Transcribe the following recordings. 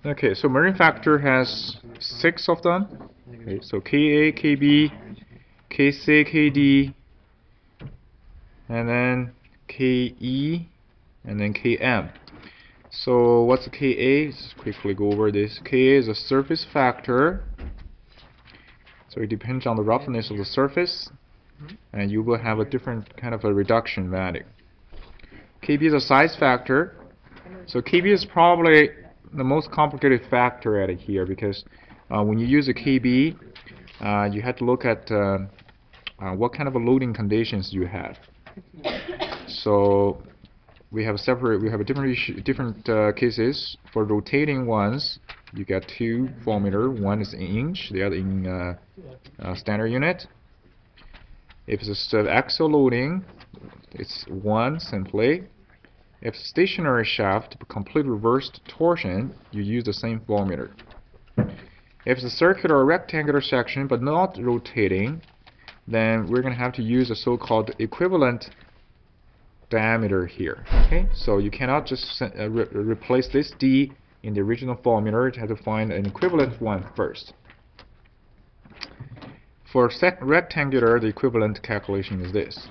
Okay, so merging factor has 6 of them. Okay, so Ka, Kb, Kc, Kd, and then Ke, and then Km. So what's Ka? Let's quickly go over this. Ka is a surface factor. So it depends on the roughness of the surface, and you will have a different kind of a reduction value. Kb is a size factor. So Kb is probably the most complicated factor at it here, because when you use a Kb, you have to look at what kind of loading conditions you have. So we have different cases. For rotating ones, you get 2 formula. One is in inch, the other in standard unit. If it's axial loading, it's 1 simply. If stationary shaft, complete reversed torsion, you use the same formula. If it's a circular or rectangular section but not rotating, then we're going to have to use a so-called equivalent diameter here. Okay, so you cannot just replace this d in the original formula. You have to find an equivalent one first. For rectangular, the equivalent calculation is this.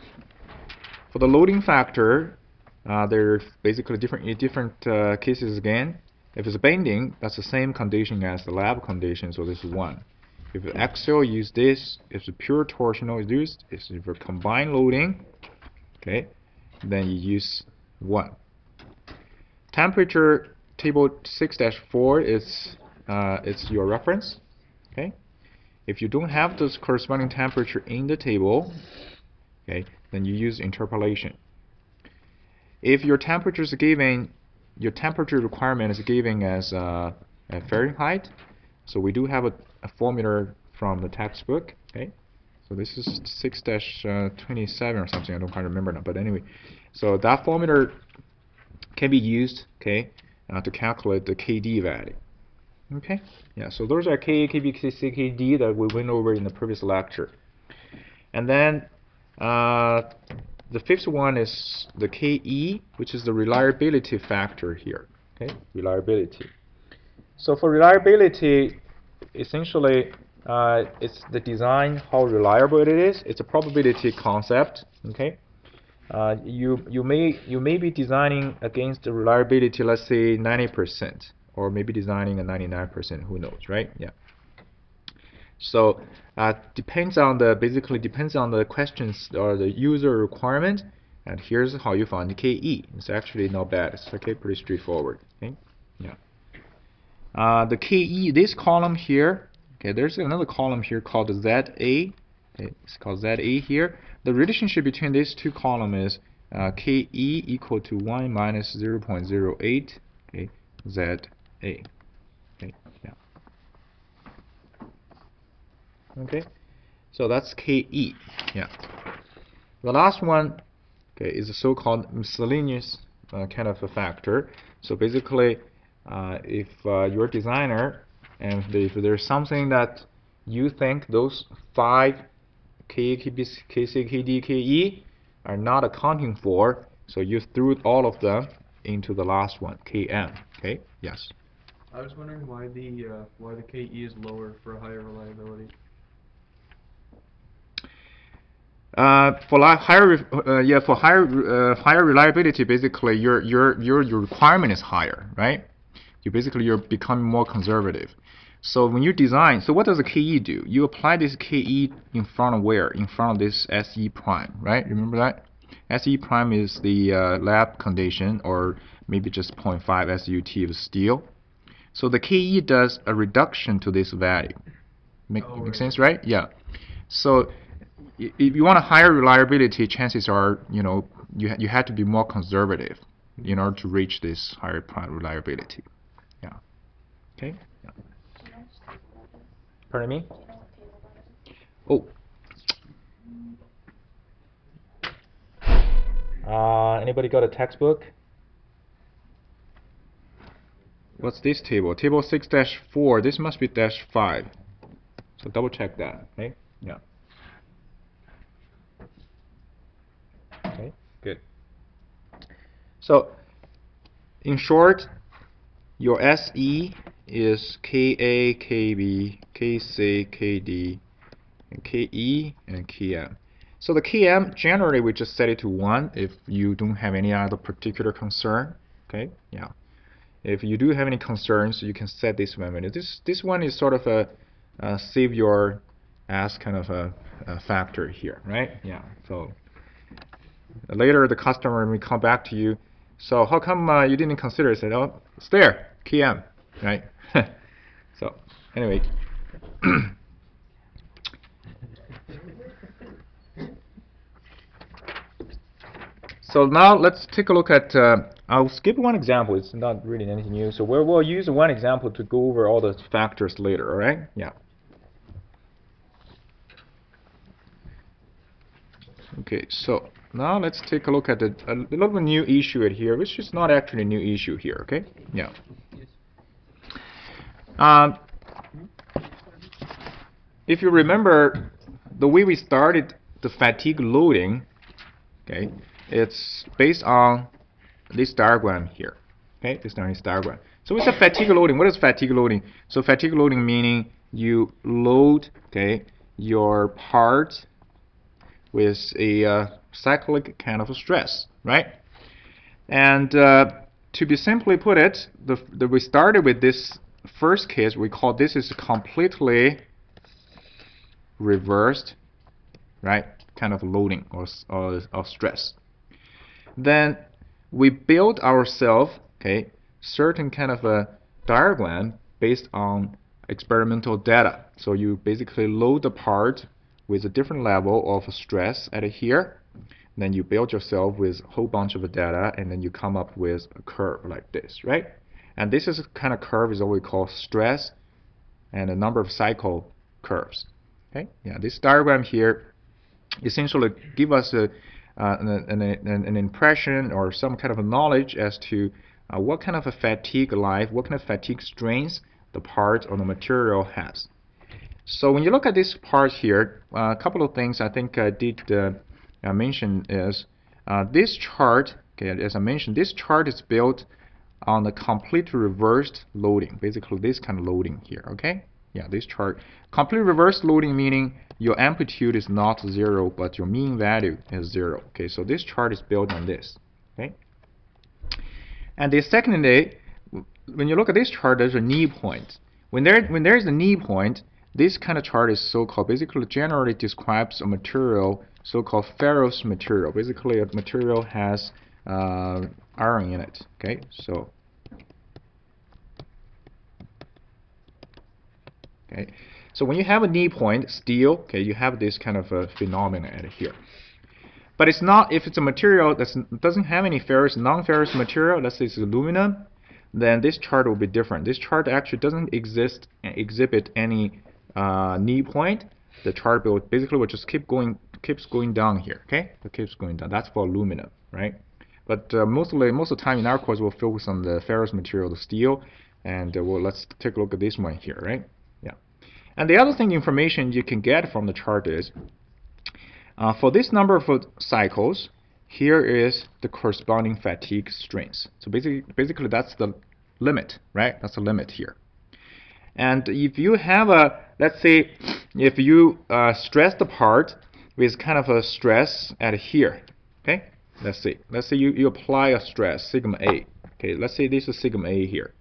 For the loading factor, there are basically different cases again. If it's bending, that's the same condition as the lab condition, so this is 1. If it's axial, use this. If it's pure torsional, is used. If it's for combined loading, okay, then you use 1. Temperature table 6-4 is it's your reference. Okay, if you don't have this corresponding temperature in the table, okay, then you use interpolation. If your temperature is given, your temperature requirement is given as Fahrenheit, so we do have a formula from the textbook. Okay, so this is 6-27 or something. I don't quite remember now, but anyway, so that formula can be used, okay, to calculate the Kd value. Okay, yeah. So those are Ka, Kb, Kc, Kd that we went over in the previous lecture, and then the 5th one is the Ke, which is the reliability factor here. Okay, reliability. So for reliability, essentially, it's the design, how reliable it is. It's a probability concept. Okay, you may be designing against the reliability, let's say 90%, or maybe designing a 99%. Who knows, right? Yeah. So basically depends on the questions or the user requirement, and here's how you find the Ke. It's actually not bad. It's okay, pretty straightforward. Okay, yeah. The Ke, this column here. Okay, there's another column here called Za. Okay, it's called Za here. The relationship between these two columns is Ke equal to 1 minus 0.08. Okay, Za. Okay, yeah. Okay, so that's Ke. Yeah. The last one, okay, is a so-called miscellaneous kind of a factor. So basically, if you're a designer and if there's something that you think those 5 K, Kb, Kc, Kd, Ke are not accounting for, so you threw all of them into the last one, Km. Okay. Yes. I was wondering why the Ke is lower for higher reliability. For higher reliability, basically your requirement is higher, right? You're becoming more conservative. So when you design, so what does the Ke do? You apply this Ke in front of where? In front of this Se prime, right? Remember that? Se prime is the lab condition, or maybe just 0.5 SUT of steel. So the Ke does a reduction to this value. Make sense, right? Yeah. So if you want a higher reliability, chances are, you have to be more conservative in order to reach this higher reliability. Yeah. Okay. Yeah. Pardon me? Oh. Anybody got a textbook? What's this table? Table 6-4. This must be -5. So double check that. Okay. Yeah. Okay. Good. So in short, your SE is KA, KB, KC, KD, and KE, and KM. So the KM, generally we just set it to 1 if you don't have any other particular concern. Okay, yeah. If you do have any concerns, you can set this one. This one is sort of a save your ass kind of a factor here, right? Yeah. So later the customer may come back to you. So how come you didn't consider it? Said, oh, it's there, KM, right? So anyway. So now let's take a look at, I'll skip one example, it's not really anything new. So we'll use one example to go over all the factors later, all right? Yeah. Okay, so now let's take a look at a little bit new issue here, which is not actually a new issue here, okay? Yeah. If you remember, the way we started the fatigue loading, okay, it's based on this diagram here. Okay, this is diagram. So it's a fatigue loading. What is fatigue loading? So fatigue loading meaning you load, okay, your part with a cyclic kind of stress, right? And to be simply put it, we started with this first case. We call this is completely reversed, right? Kind of loading or stress. Then we build ourselves, okay, certain kind of a diagram based on experimental data. So you basically load the part with a different level of stress at here. Then you build yourself with a whole bunch of data, and then you come up with a curve like this, right? And this is kind of curve is what we call stress and a number of cycle curves. Okay, yeah, this diagram here essentially give us an impression or some kind of a knowledge as to what kind of a fatigue life, what kind of fatigue strength the part or the material has. So when you look at this part here, a couple of things I think I did mention is this chart, okay, as I mentioned, this chart is built on the complete reversed loading, basically this kind of loading here, okay? Yeah, this chart. Complete reversed loading meaning your amplitude is not 0, but your mean value is 0. Okay, so this chart is built on this. Okay, and the secondly, when you look at this chart, there's a knee point. When there's a knee point, this kind of chart is so-called, basically generally describes a material, so-called ferrous material. Basically, a material has iron in it. Okay, so. Okay. So when you have a knee point, steel, okay, you have this kind of a phenomenon here. But it's not, if it's a material that doesn't have any ferrous, non-ferrous material, let's say it's aluminum, then this chart will be different. This chart actually doesn't exhibit any knee point. The chart will basically just keeps going down here. Okay, it keeps going down. That's for aluminum, right? But most of the time in our course we'll focus on the ferrous material, the steel, and let's take a look at this one here, right? Yeah. And the other thing information you can get from the chart is for this number of cycles, here is the corresponding fatigue strength. So basically that's the limit, right? That's the limit here. And if you have a, let's say, if you stress the part with kind of a stress at here, okay? Let's say you apply a stress, sigma A. Okay, let's say this is sigma A here.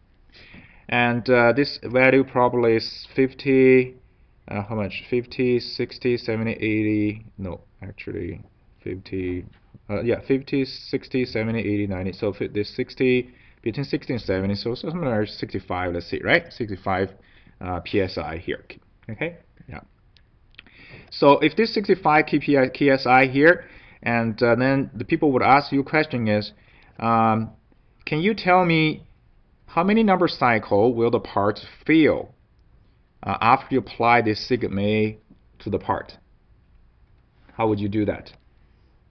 And this value probably is 50, how much? 50, 60, 70, 80, no, actually 50, yeah, 50, 60, 70, 80, 90. So this 60, between 60 and 70, so something like 65, let's see, right? 65 psi here, okay? Yeah. So if this 65 psi here, and then the people would ask you a question is, can you tell me how many number cycle will the part fail after you apply this sigma A to the part? How would you do that?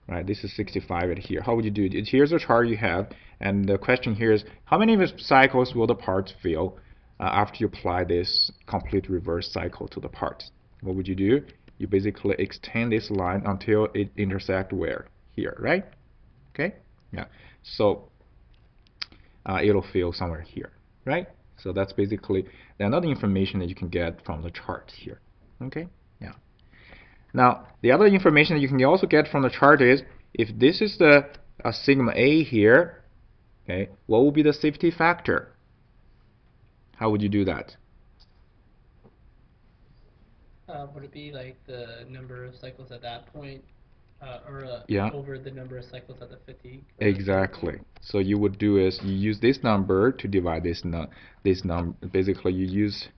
Right, this is 65 right here. How would you do it? Here's a chart you have, and the question here is, how many cycles will the part fail after you apply this complete reverse cycle to the part? What would you do? You basically extend this line until it intersects where? Here, right? Okay? Yeah. So it'll fill somewhere here, right? So that's basically another information that you can get from the chart here. Okay, yeah. Now the other information that you can also get from the chart is if this is the sigma A here, okay, what will be the safety factor? How would you do that? Would it be like the number of cycles at that point, Yeah. over the number of cycles at the fatigue? Exactly. So you would do is you use this number to divide this number. Basically, you use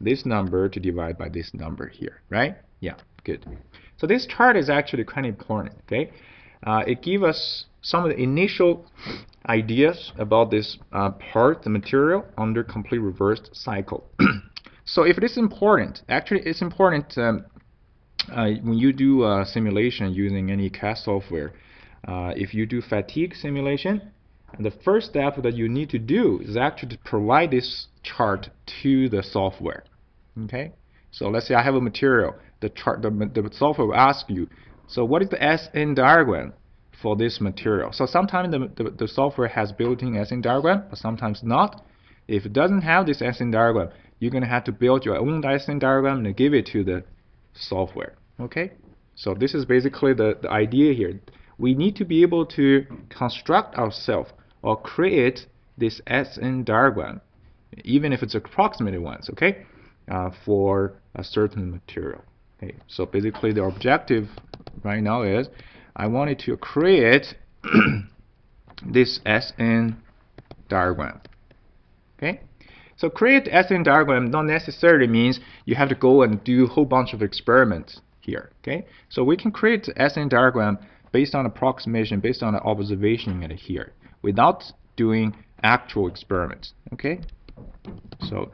this number to divide by this number here, right? Yeah, good. So this chart is actually kind of important. Okay, it gives us some of the initial ideas about this part, the material under complete reversed cycle. So if it is important, actually it's important when you do a simulation using any CAD software. If you do fatigue simulation, the first step that you need to do is actually to provide this chart to the software. Okay, so let's say I have a material. The software will ask you, so what is the SN diagram for this material? So sometimes the software has built-in SN diagram, but sometimes not. If it doesn't have this SN diagram, you're going to have to build your own SN diagram and give it to the software. Okay, so this is basically the idea here. We need to be able to construct ourselves or create this SN diagram, even if it's approximated ones, okay, for a certain material. Okay, so basically the objective right now is I wanted to create this SN diagram. Okay, so create SN diagram not necessarily means you have to go and do a whole bunch of experiments here. Okay, so we can create the SN diagram based on approximation, based on the observation at here, without doing actual experiments. Okay, so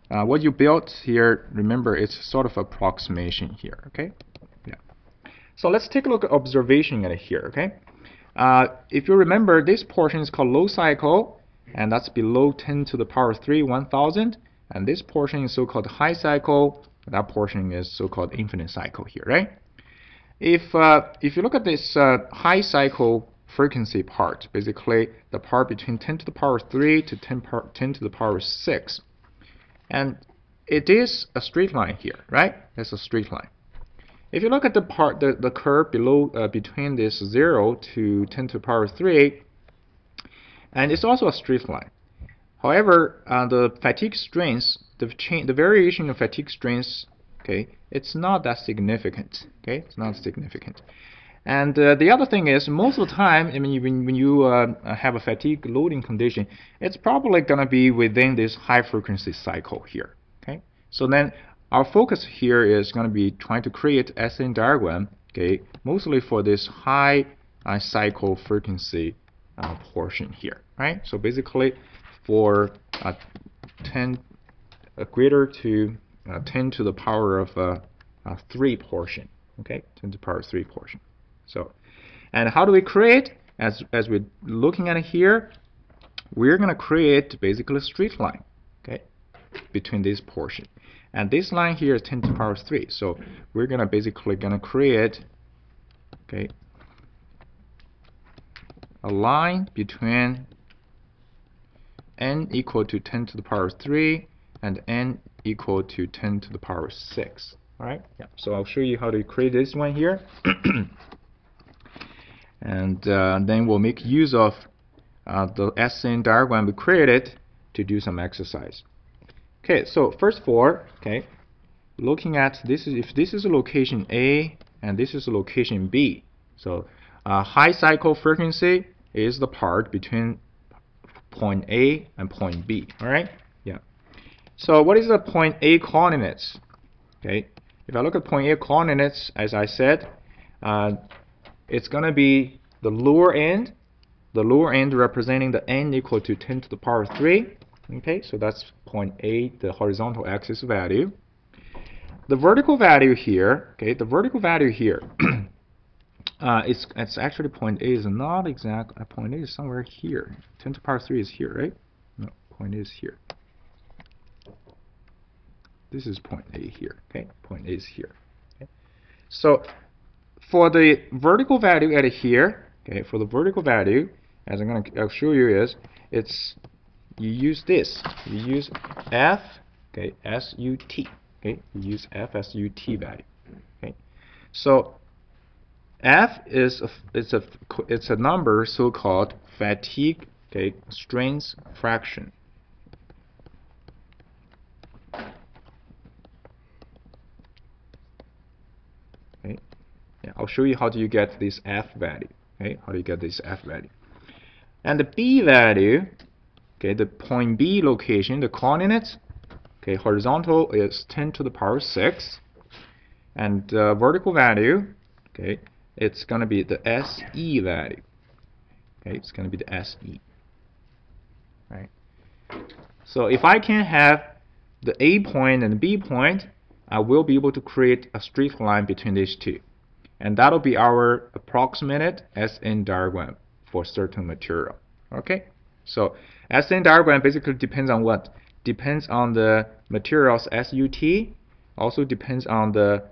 what you built here, remember, it's sort of approximation here. Okay, yeah. So let's take a look at observation at here. Okay, if you remember, this portion is called low cycle, and that's below 10 to the power 3, 1000. And this portion is so-called high cycle. That portion is so-called infinite cycle here, right? If you look at this high cycle frequency part, basically the part between 10 to the power 3 to 10 to the power 6, and it is a straight line here, right? It's a straight line. If you look at the curve below between this 0 to 10 to the power 3, and it's also a straight line. However, the fatigue strength, the variation of fatigue strength, okay, it's not that significant. Okay, it's not significant. And the other thing is, most of the time, I mean, when you have a fatigue loading condition, it's probably gonna be within this high frequency cycle here. Okay, so then our focus here is gonna be trying to create SN diagram. Okay, mostly for this high cycle frequency portion here, right? So basically, for 10 greater to 10 to the power of 3 portion, okay, 10 to the power 3 portion. So, and how do we create? As we're looking at it here, we're going to create basically a straight line, okay, between this portion, and this line here is 10 to the power 3. So we're going to basically create, okay, a line between n equal to 10 to the power 3 and n equal to 10 to the power 6. All right. Yeah. So I'll show you how to create this one here, and then we'll make use of the SN diagram we created to do some exercise. Okay. So first of all, okay, looking at this is if this is a location A and this is a location B. So high cycle frequency is the part between point A and point B. All right. Yeah. So what is the point A coordinates? Okay. If I look at point A coordinates, as I said, it's going to be the lower end representing the n equal to 10 to the power 3. Okay. So that's point A, the horizontal axis value. The vertical value here, okay, the vertical value here, it's actually point A is not exact. Point A is somewhere here. 10 to the power 3 is here, right? No, point A is here. This is point A here. Okay, point A is here. Okay. So for the vertical value at here, okay, for the vertical value as I'll show you, is you use this. You use f, okay, SUT. Okay, you use f SUT value. Okay, so f is it's a number so-called fatigue, okay, strength fraction. Okay, yeah, I'll show you how do you get this f value. Okay, how do you get this f value? And the b value, okay, the point B location, the coordinates, okay, horizontal is 10 to the power 6, and vertical value, okay, it's going to be the SE value. Okay, it's going to be the SE. Right. So if I can have the A point and the B point, I will be able to create a straight line between these two, and that'll be our approximated SN diagram for certain material. Okay, so SN diagram basically depends on what? Depends on the material's SUT, also depends on the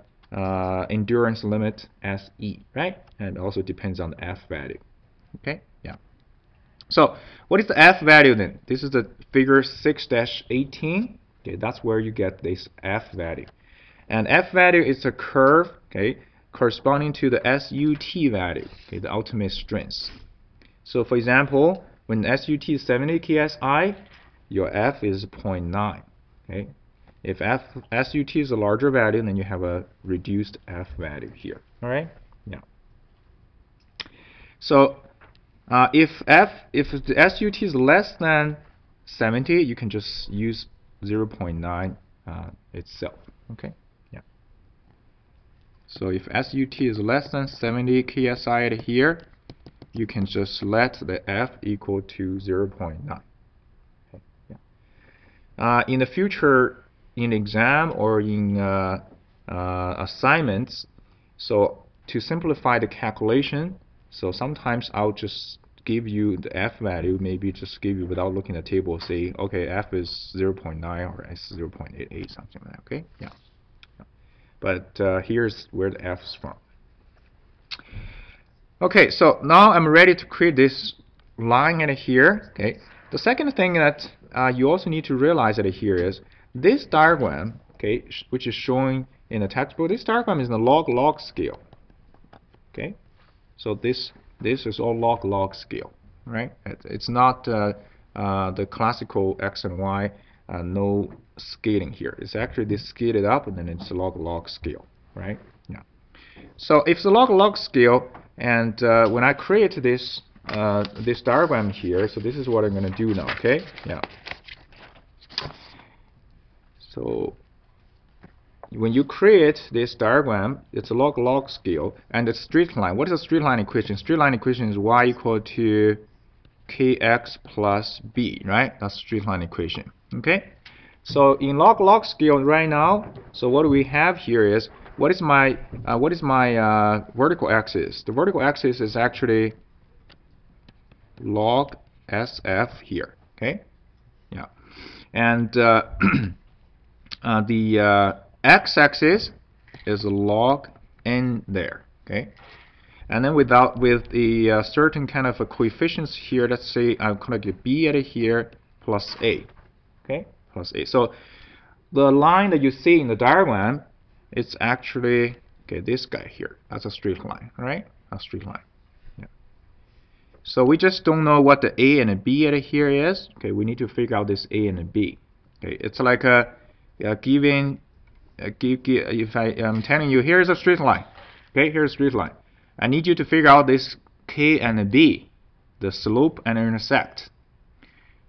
endurance limit SE, right? And also depends on the F value. Okay, yeah. So what is the F value then? This is the figure 6-18. Okay, that's where you get this F value. And F value is a curve, okay, corresponding to the SUT value, okay, the ultimate strength. So for example, when SUT is 70 KSI, your F is 0.9. Okay, if SUT is a larger value, then you have a reduced F value here. All right, yeah. So if the SUT is less than 70, you can just use 0.9 itself. Okay, yeah. So if SUT is less than 70 KSI at here, you can just let the F equal to 0.9. Okay, yeah. In the future, in exam or in assignments, so to simplify the calculation, so sometimes I'll just give you the F value, maybe just give you without looking at the table, say, okay, F is 0.9 or S 0.88, something like that, okay? Yeah. But here's where the F is from. Okay, so now I'm ready to create this line at here. Okay, the second thing that you also need to realize at here is this diagram, okay, which is showing in the textbook. This diagram is in the log-log scale. Okay, so this is all log-log scale, right? It's not the classical X and Y, no scaling here. It's actually this scaled up, and then it's a log-log scale, right? Yeah. So if it's a log-log scale, and when I create this this diagram here, so this is what I'm going to do now. Okay, yeah. So when you create this diagram, it's a log-log scale, and it's straight line. What is a straight line equation? Straight line equation is y equal to kx plus b, right? That's straight line equation. Okay. So in log-log scale right now, so what we have here is what is my vertical axis? The vertical axis is actually log SF here. Okay. Yeah. And the x-axis is log n there. Okay. And then with the certain kind of a coefficients here, let's say I'm going to get b at here plus a. Okay, plus a. So the line that you see in the diagram, it's actually this guy here. That's a straight line, right? A straight line. Yeah. So we just don't know what the a and a b at here is. Okay, we need to figure out this a and a b. Okay, it's like if I'm telling you here's a straight line. Okay, here's a straight line. I need you to figure out this k and b, the slope and intersect.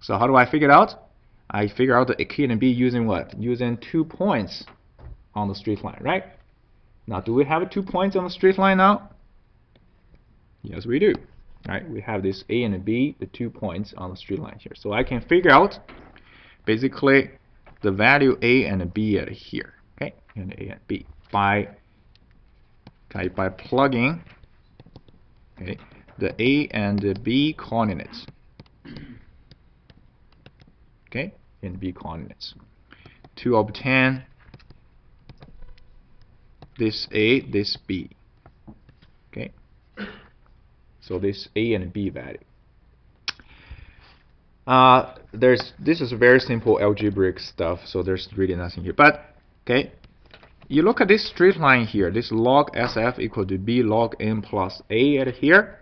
So how do I figure it out? I figure out the k and b using what? Using 2 points on the straight line, right? Now, do we have 2 points on the straight line now? Yes, we do. Right? We have this a and b, the 2 points on the straight line here. So I can figure out basically the value a and b at here. Okay, and a and b by plugging the a and the b coordinates. Okay, in b coordinates to obtain this a, this b. Okay, so this a and b value. This is very simple algebraic stuff, so there's really nothing here. But okay, you look at this straight line here, this log SF equal to B log n plus A at here.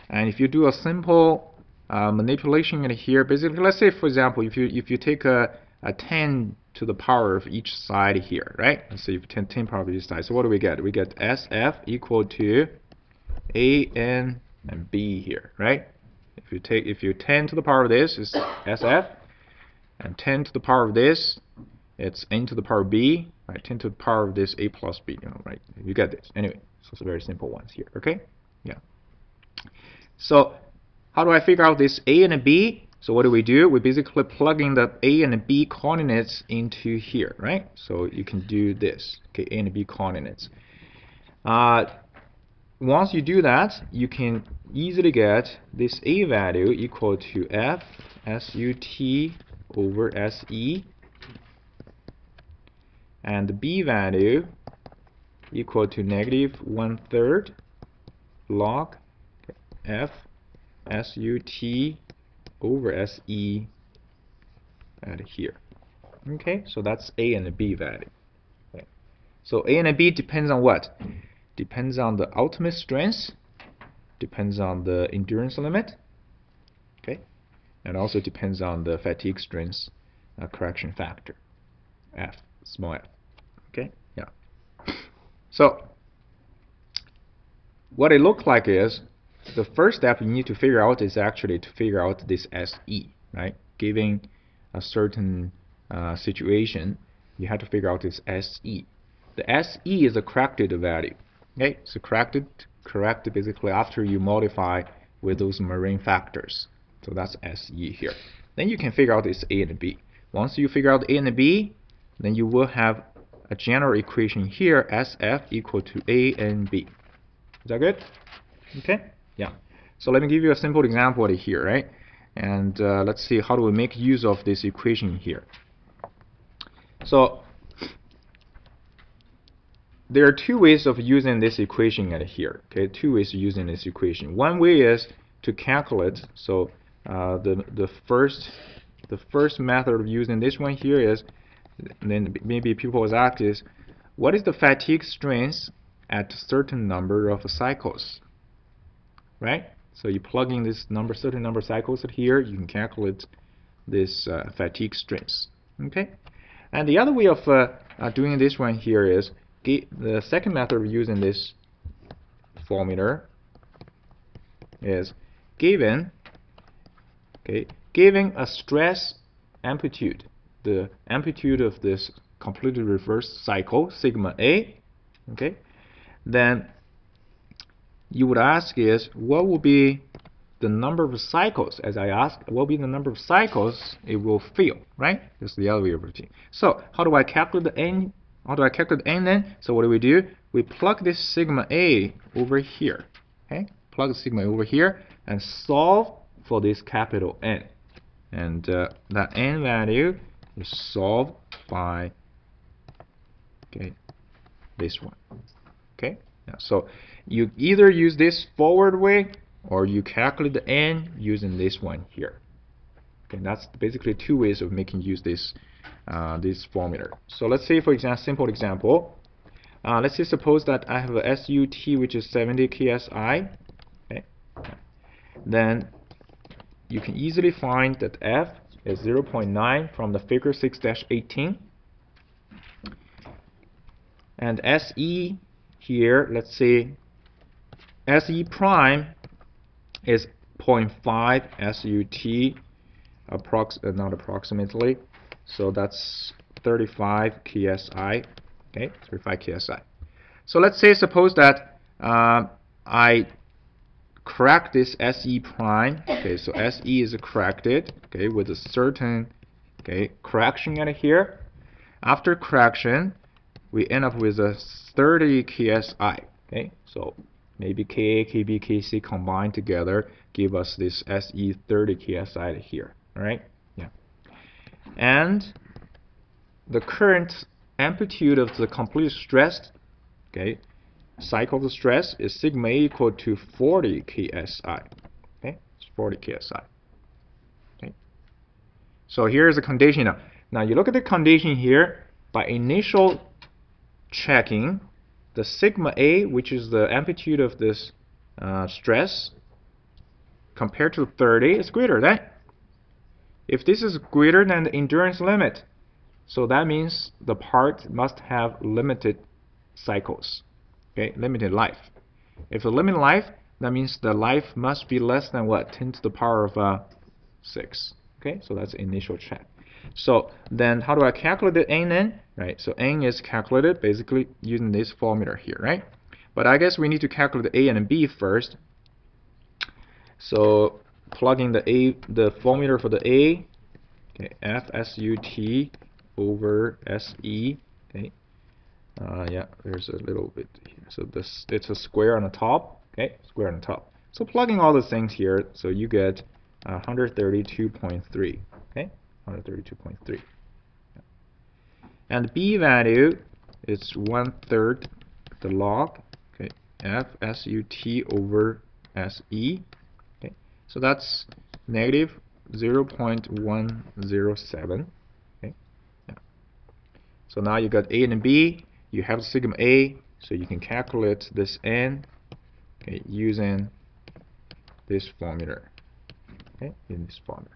And if you do a simple manipulation at here, basically, let's say for example, if you take a 10 to the power of each side here, right? Let's say if 10 power of each side. So what do we get? We get SF equal to A, N, and B here, right? If you 10 to the power of this is SF, and 10 to the power of this, it's N to the power of B, right? 10 to the power of this A plus B, right? You get this. Anyway, so it's very simple ones here, okay? Yeah. So how do I figure out this A and B? So what do? We basically plug in the A and B coordinates into here, right? So you can do this, okay, A and B coordinates. Once you do that, you can easily get this A value equal to F SUT over SE, and the B value equal to negative 1/3 log F SUT over SE at here. Okay, so that's A and B value. Okay. So A and B depends on what? Depends on the ultimate strength, depends on the endurance limit, okay, and also depends on the fatigue strength correction factor, F, small f. Okay, yeah. So what it looks like is the first step you need to figure out is actually to figure out this SE, right? Given a certain situation, you have to figure out this SE. The SE is a corrected value. Okay, so corrected basically after you modify with those marine factors. So that's SE here. Then you can figure out this A and B. Once you figure out A and B, then you will have a general equation here, SF equal to A and B. Is that good? Okay, yeah. So let me give you a simple example here, right? And let's see how do we make use of this equation here. So there are two ways of using this equation at here. Okay, two ways of using this equation. One way is to calculate. So the first method of using this one here is, then maybe people will ask is, what is the fatigue strength at a certain number of cycles? Right? So you plug in this number, certain number of cycles at here, you can calculate this fatigue strength. Okay. And the other way of doing this one here is, the second method of using this formula is given a stress amplitude, the amplitude of this completely reversed cycle, sigma A, okay, then you would ask is, what will be the number of cycles? As I asked, what will be the number of cycles it will feel, right? This is the other way of routine. So how do I calculate the N? How do I calculate N then? So what do? We plug this sigma A over here. Okay? Plug the sigma over here and solve for this capital N. And that N value is solved by this one. Okay? Yeah, so you either use this forward way or you calculate the N using this one here. Okay, that's basically two ways of making use this formula. So let's say, for example, simple example. Let's say suppose that I have a SUT which is 70 KSI. Okay, then you can easily find that F is 0.9 from the figure 6-18, and SE here, let's say SE prime is 0.5 SUT, not approximately, so that's 35 KSI. Okay, 35 KSI. So let's say, suppose that I correct this SE prime. Okay, so SE is corrected. Okay, with a certain correction at here. After correction, we end up with a 30 KSI. Okay, so maybe Ka, Kb, Kc combined together give us this SE 30 KSI here. All right, yeah. And the current amplitude of the complete stress, cycle of the stress is sigma A equal to 40 KSI. Okay, it's 40 KSI. Okay, So here's the condition now. Now you look at the condition here. By initial checking, the sigma A, which is the amplitude of this stress, compared to 30 is greater, right? If this is greater than the endurance limit, so that means the part must have limited cycles, okay, limited life. If the limited life, that means the life must be less than what? 10 to the power of 6. Okay, so that's the initial check. So then how do I calculate the N then? Right, so N is calculated basically using this formula here, right? But I guess we need to calculate the A and B first. So plugging the formula for the A, okay, FSUT over SE, okay. Yeah, there's a little bit here. So this, it's a square on the top, okay, square on the top. So plugging all the things here, so you get 132.3, okay, 132.3. And the B value is 1/3 the log, okay, FSUT over SE, okay. So that's negative 0.107. Okay. Yeah. So now you got A and B. You have sigma A, so you can calculate this N, okay, using this formula. Okay, in this formula.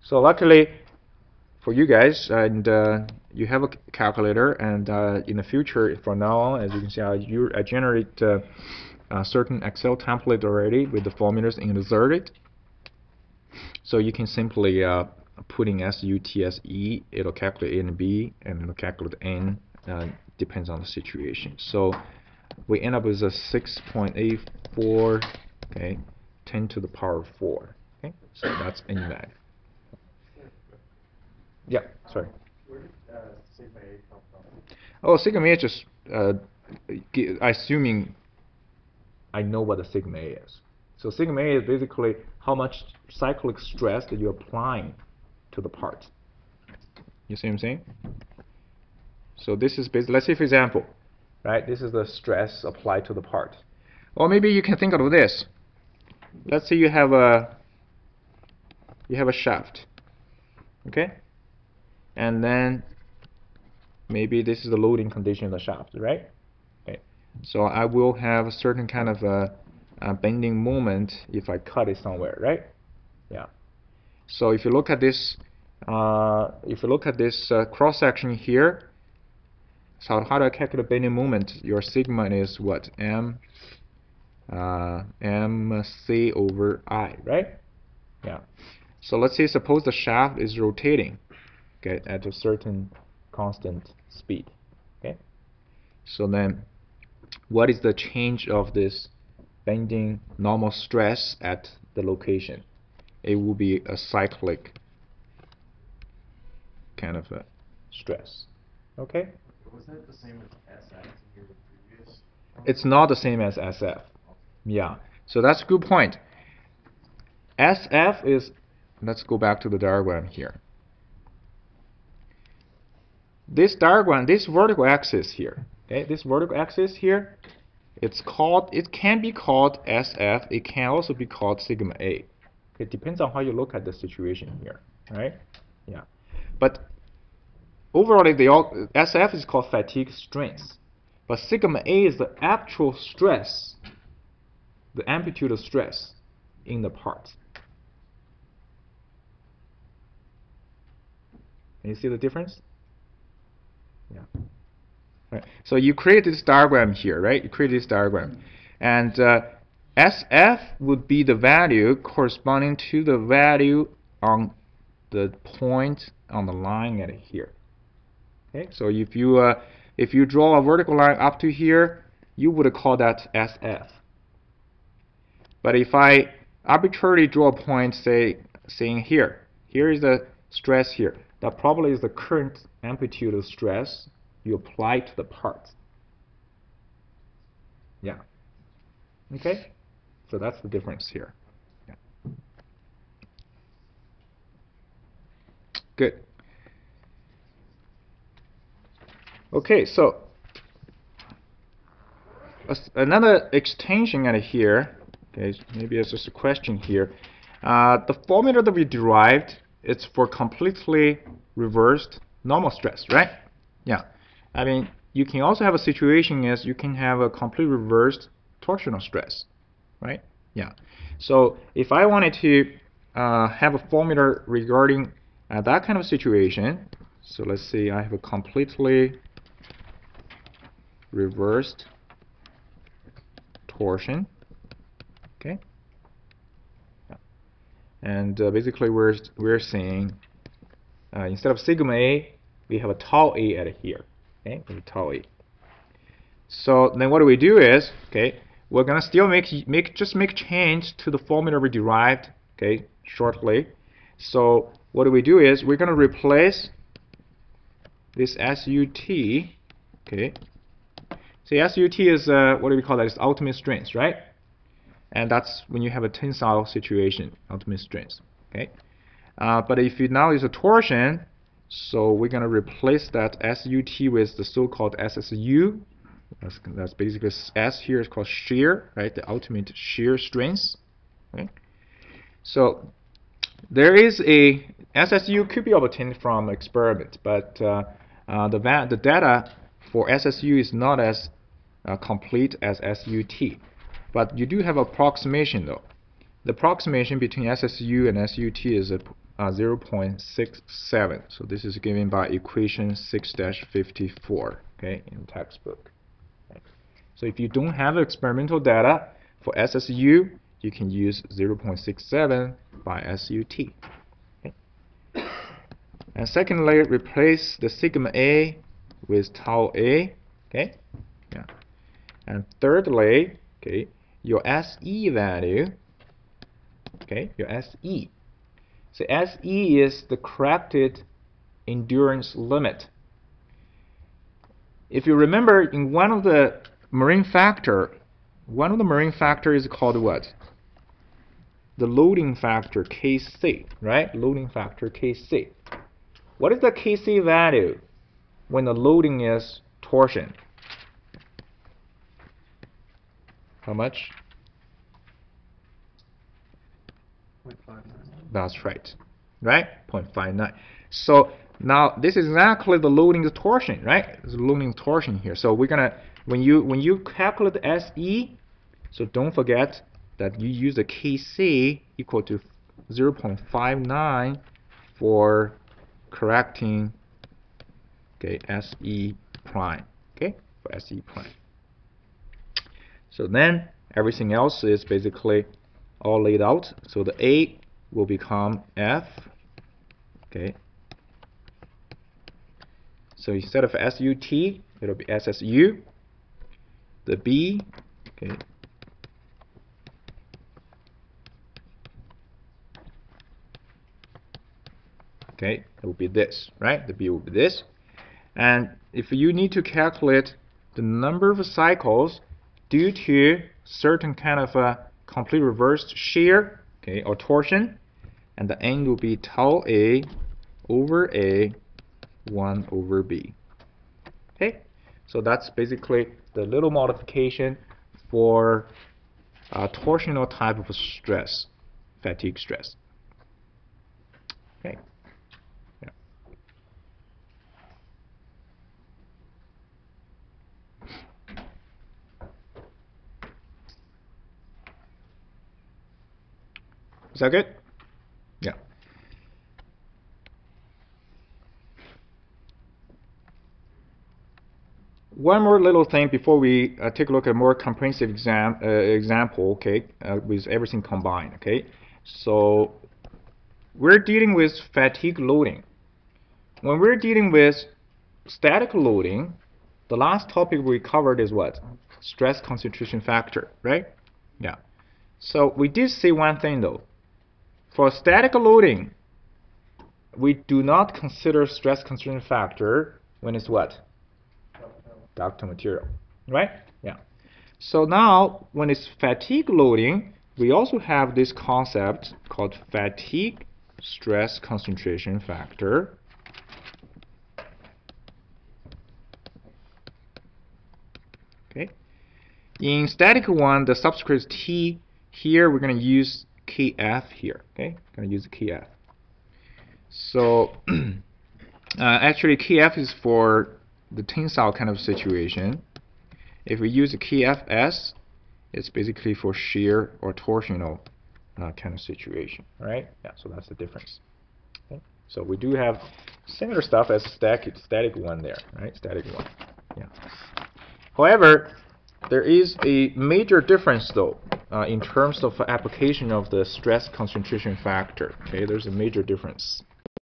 So luckily for you guys, and you have a calculator, and in the future, from now on, as you can see, I generate a certain Excel template already with the formulas inserted. So you can simply put in SUTSE, it'll calculate A and B, and it'll calculate N, depends on the situation. So we end up with a 6.84, okay, 10 to the power 4. Okay, so that's N value. Yeah, sorry. Where did sigma A come from? Oh, sigma A is just assuming I know what the sigma A is. So sigma A is basically how much cyclic stress that you're applying to the part. You see what I'm saying? So this is basically, let's say for example, right, this is the stress applied to the part. Or maybe you can think of this. Let's say you have a shaft, okay? And then maybe this is the loading condition of the shaft, right? Okay. So I will have a certain kind of a bending moment if I cut it somewhere, right? Yeah. So if you look at this, cross section here, so how do I calculate bending moment? Your sigma is what? MC over I, right? Yeah. So let's say suppose the shaft is rotating, okay, at a certain constant speed, okay. So then, what is the change of this bending normal stress at the location? It will be a cyclic kind of a stress, okay. Was that the same as SF in your previous? It's not the same as SF. Yeah. So that's a good point. SF is, let's go back to the diagram here. This diagram, this vertical axis here, okay, this vertical axis here, it can be called SF. It can also be called sigma A. It depends on how you look at the situation here, right? Yeah. But overall, SF is called fatigue strength, but sigma A is the actual stress, the amplitude of stress in the part. Can you see the difference? Yeah. Right. So you create this diagram here, right? You create this diagram, and SF would be the value corresponding to the value on the point on the line at here. Okay. So if you draw a vertical line up to here, you would call that SF. But if I arbitrarily draw a point, saying here is the stress here. That probably is the current amplitude of stress you apply to the part. Yeah. Okay? So that's the difference here. Yeah. Good. Okay, so another extension at here, okay, maybe it's just a question here. The formula that we derived it's for completely reversed normal stress, right? Yeah. I mean, you can also have a situation as you can have a complete reversed torsional stress, right? Yeah. So if I wanted to have a formula regarding that kind of situation, so let's say I have a completely reversed torsion, okay? And basically we're saying instead of sigma A, we have a tau A at here, okay? We have tau A. So then what do we do is, okay, we're gonna still just make change to the formula we derived, okay, shortly. So what do we do is we're gonna replace this SUT, okay. See, SUT is what do we call that? It's ultimate strength, right? And that's when you have a tensile situation, ultimate strength, okay. But if you now use a torsion, so we're gonna replace that SUT with the so-called SSU. That's basically S here is called shear, right? The ultimate shear strength. Okay. So there is a SSU could be obtained from experiment, but the data for SSU is not as complete as SUT. But you do have approximation though. The approximation between SSU and SUT is 0.67. So this is given by equation 6-54, okay, in the textbook. So if you don't have experimental data for SSU, you can use 0.67 by SUT. Okay. And secondly, replace the sigma A with tau A. Okay. Yeah. And thirdly, okay, your SE value. Okay, your SE. So SE is the corrected endurance limit. If you remember, in one of the marine factor is called what? The loading factor Kc, right? Loading factor Kc. What is the Kc value when the loading is torsion? How much? 0.59. That's right. Right? 0.59. So now this is exactly the loading torsion, right? It's loading torsion here. So we're gonna when you calculate the SE, so don't forget that you use the Kc equal to 0.59 for correcting, okay, SE prime, okay, for SE prime. So then everything else is basically all laid out. So the A will become F, okay. So instead of SUT, it'll be SSU. The B, okay, okay, it will be this, right? The B will be this. And if you need to calculate the number of cycles due to certain kind of a complete reversed shear, okay, or torsion, and the N will be tau A over A 1 over B. Okay, so that's basically the little modification for torsional type of stress, fatigue stress. Okay. Yeah. Is that good? Yeah. One more little thing before we take a look at a more comprehensive example, okay, with everything combined, okay. So we're dealing with fatigue loading. When we're dealing with static loading, the last topic we covered is what? Stress concentration factor, right? Yeah. So we did say one thing though. For static loading, we do not consider stress concentration factor when it's what? Ductile material, right? Yeah. So now, when it's fatigue loading, we also have this concept called fatigue stress concentration factor. Okay. In static one, the subscript T here, we're going to use Kf here. Okay, going to use Kf. So actually Kf is for the tensile kind of situation. If we use the Kfs, it's basically for shear or torsional kind of situation, right? Yeah, so that's the difference. Okay. So we do have similar stuff as static one there, right? Static one. Yeah. However, there is a major difference though in terms of application of the stress concentration factor. Okay, there's a major difference.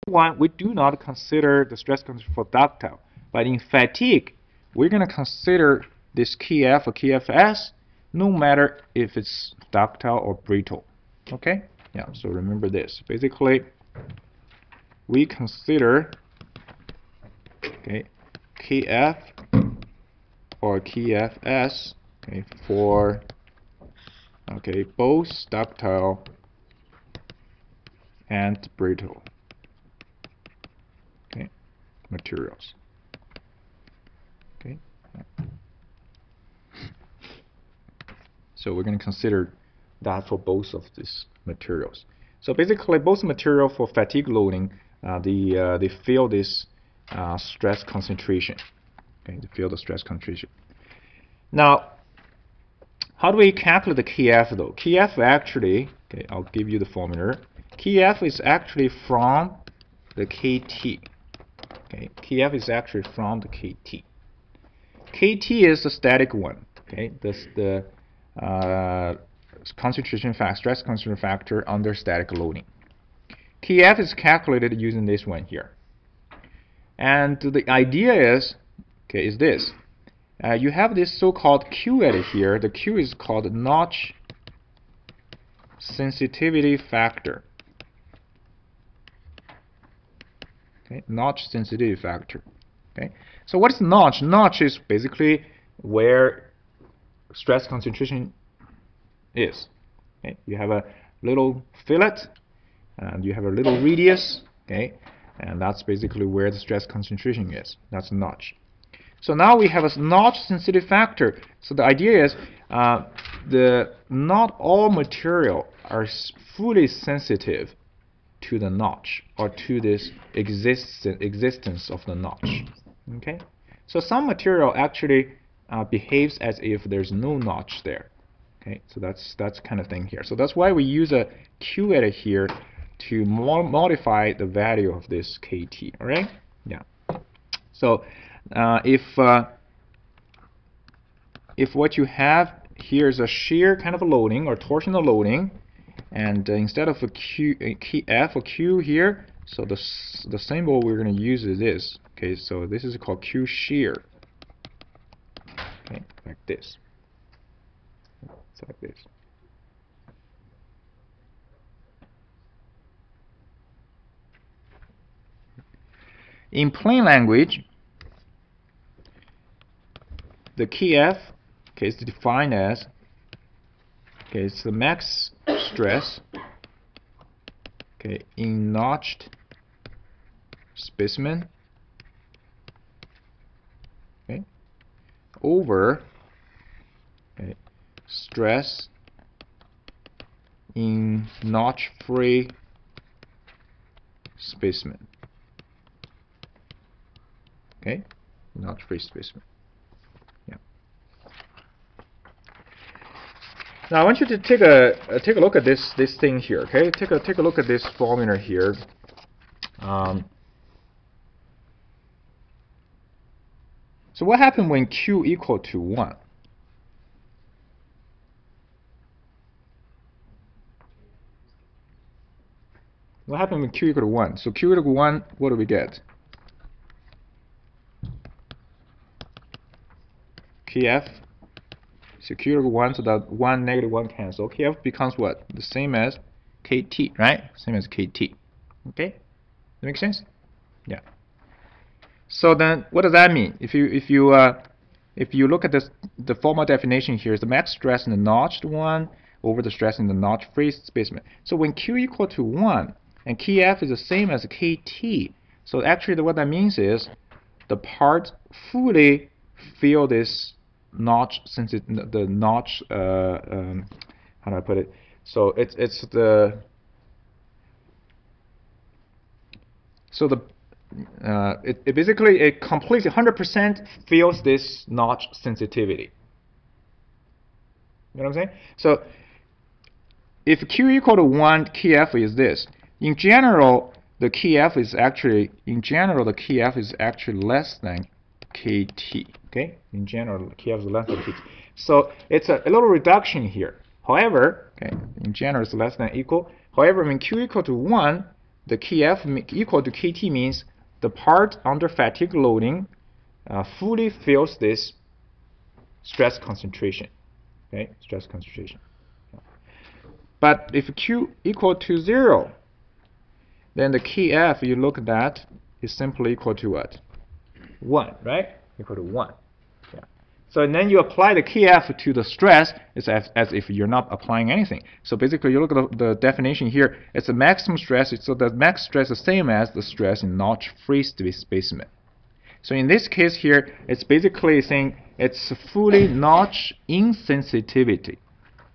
One, we do not consider the stress concentration for ductile, but in fatigue, we're going to consider this Kf or Kfs, no matter if it's ductile or brittle. Okay? Yeah. So remember this. Basically, we consider Kf or Kfs for both ductile and brittle materials. Okay. So we're going to consider that for both of these materials. So basically, both material for fatigue loading, they feel this stress concentration. Okay, they feel the stress concentration. Now, how do we calculate the Kf though? Kf actually, I'll give you the formula. Kf is actually from the Kt. Okay, Kf is actually from the Kt. Kt is the static one. Okay, that's the concentration factor, stress concentration factor under static loading. Kf is calculated using this one here. And the idea is, is this. You have this so-called Q at here. The Q is called notch sensitivity factor. Okay, notch sensitivity factor. Okay, so what is notch? Notch is basically where stress concentration is. Okay, you have a little fillet, and you have a little radius. Okay, and that's basically where the stress concentration is. That's a notch. So now we have a notch sensitivity factor. So the idea is not all material are fully sensitive to the notch or to this existence of the notch. Okay, so some material actually behaves as if there's no notch there. Okay, so that's kind of thing here. So that's why we use a Q at here to modify the value of this Kt. All right? Yeah. So if what you have here is a shear kind of a loading or torsional loading, and instead of a Kf or Q here, so the symbol we're going to use is this. Okay, so this is called Q shear. Okay, like this. It's like this. In plain language, the Kf is defined as it's the max stress in notched specimen over stress in notch-free specimen. Okay, notch-free specimen. Yeah. Now I want you to take a look at this thing here. Okay, take a look at this formula here. So what happened when Q equal to 1? What happened when Q equal to 1? So Q equal to 1, what do we get? Kf. So Q equal to 1, so that 1 negative 1 cancel. Kf becomes what? The same as Kt, right? Same as Kt. Okay? That makes sense? Yeah. So then, what does that mean? If you look at this, the formal definition here is the max stress in the notched one over the stress in the notch-free specimen. So when Q equal to 1 and Kf is the same as Kt, so actually what that means is the part fully feel this notch, since the notch. How do I put it? So it's the So it basically it completely 100% fails this notch sensitivity. You know what I'm saying? So if Q equal to 1, Kf is this. In general, the Kf is actually less than Kt. Okay? In general, the Kf is less than Kt. So it's a little reduction here. However, okay, in general it's less than equal. However, when Q equal to 1, the Kf equal to Kt means the part under fatigue loading fully fills this stress concentration. Okay, stress concentration. But if Q equal to 0, then the Kf you look at that is simply equal to what? 1, right? Equal to 1. Yeah. So and then you apply the Kf to the stress, it's as if you're not applying anything. So basically, you look at the definition here. It's a maximum stress. So the max stress is the same as the stress in notch-free specimen. So in this case here, it's basically saying it's fully notch insensitivity.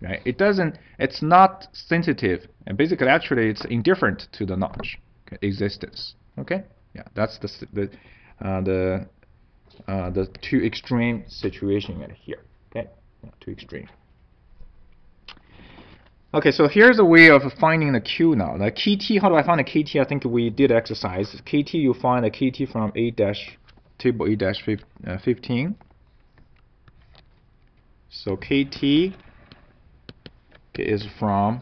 Right? It's not sensitive, and basically, actually, it's indifferent to the notch existence. Okay? Yeah, that's the two extreme situation here. Okay? Yeah, two extreme. Okay, so here's a way of finding the Q now. The Kt, how do I find the Kt? I think we did exercise. Kt, you find the Kt from table 8-15. So Kt is from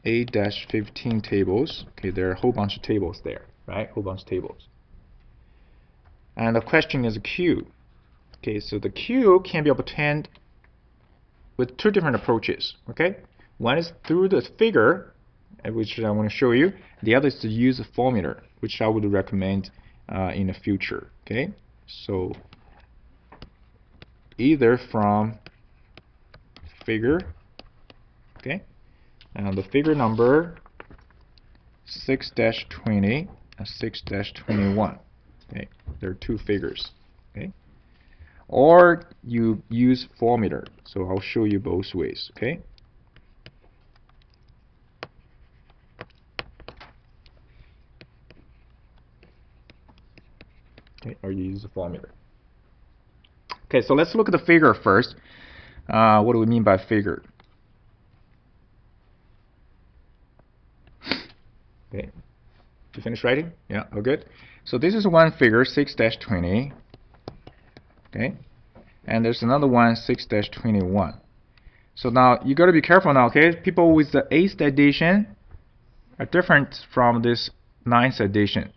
8-15 tables. Okay, there are a whole bunch of tables there, right? Whole bunch of tables. And the question is Q. Okay, so the Q can be obtained with two different approaches. Okay, one is through the figure, which I want to show you. The other is to use a formula, which I would recommend in the future. Okay, so either from figure. Okay, and the figure number 6-20 and 6-21. Okay, there are two figures. Okay, or you use formula. So I'll show you both ways. Okay. Okay, or you use the formula. Okay, so let's look at the figure first. What do we mean by figure? Okay, you finish writing? Yeah, oh good. So this is one figure, 6-20. Okay, and there's another one, 6-21. So now you got to be careful now. Okay, people with the 8th edition are different from this 9th edition.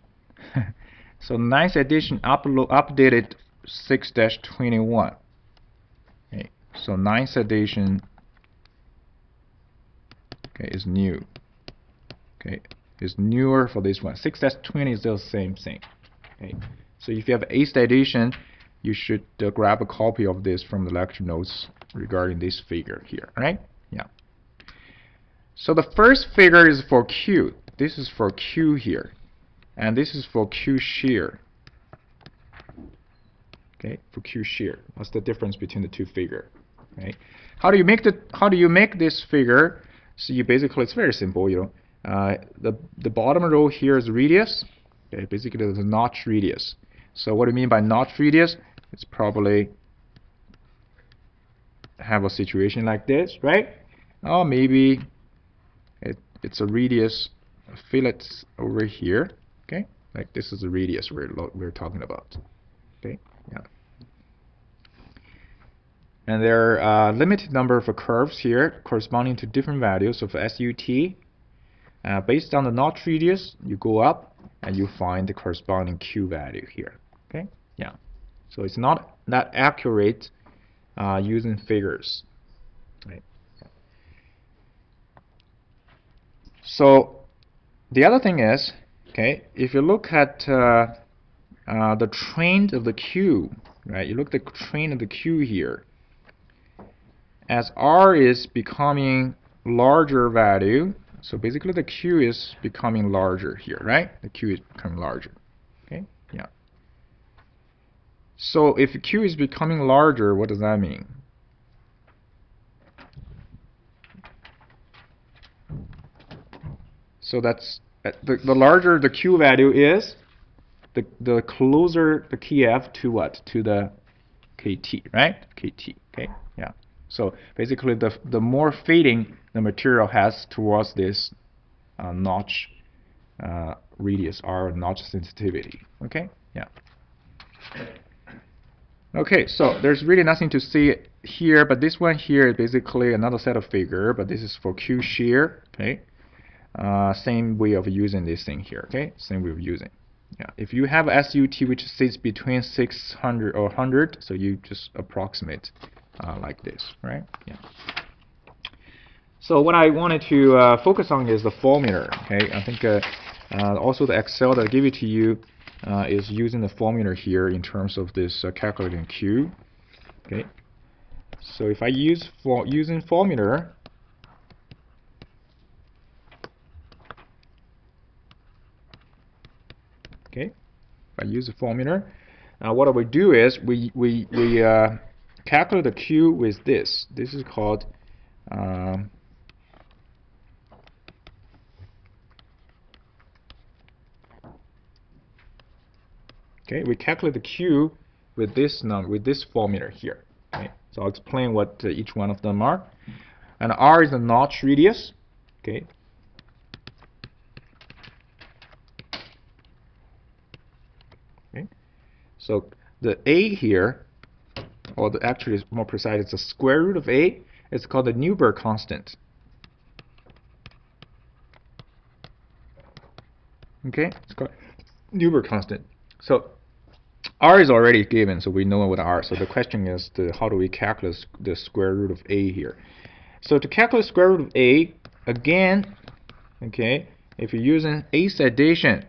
So 9th edition updated 6-21. Okay, so 9th edition is new. Okay, is newer for this one. 6-20 is still the same thing. Okay, so if you have 8th edition, you should grab a copy of this from the lecture notes regarding this figure here. Right? Yeah. So the first figure is for Q. This is for Q here, and this is for Q shear. Okay, for Q shear. What's the difference between the two figures? Right? How do you make this figure? So you basically, it's very simple. You know, the bottom row here is radius. Okay, basically the notch radius. So what do you mean by notch radius? It's probably have a situation like this, right? Or maybe it's a radius fillet over here. Okay, like this is the radius we're talking about. Okay, yeah. And there are a limited number of curves here corresponding to different values of SUT. Based on the notch radius, you go up and you find the corresponding Q value here. Okay, yeah. So it's not that accurate using figures. Right. So the other thing is, okay, if you look at the trend of the Q, right? You look at the trend of the Q here. As R is becoming larger value, so basically the Q is becoming larger here, right? The Q is becoming larger. Okay, yeah. So if Q is becoming larger, what does that mean? So that's the larger the Q value is, the closer the KF to what? To the KT, right? KT, okay? Yeah. So basically, the more fading the material has towards this notch radius, or notch sensitivity, okay? Yeah. Okay, so there's really nothing to see here, but this one here is basically another set of figure, but this is for Q shear, okay? Same way of using this thing here, okay? Same way of using. Yeah, if you have SUT which sits between 600 or 100, so you just approximate like this, right? Yeah. So what I wanted to focus on is the formula, okay? I think also the Excel that I give it to you is using the formula here in terms of this calculating Q, okay? So if I use using formula, okay, if I use the formula, what we do is we calculate the Q with this. This is called okay, we calculate the Q with this formula here. Okay, so I'll explain what each one of them are. And R is the notch radius. Okay. Okay. So the A here, or actually more precise, it's the square root of A. It's called the Newberg constant. Okay, it's called Newberg constant. So R is already given, so we know what R. So the question is, how do we calculate the square root of A here? So to calculate square root of A, again, okay, if you're using ace addition,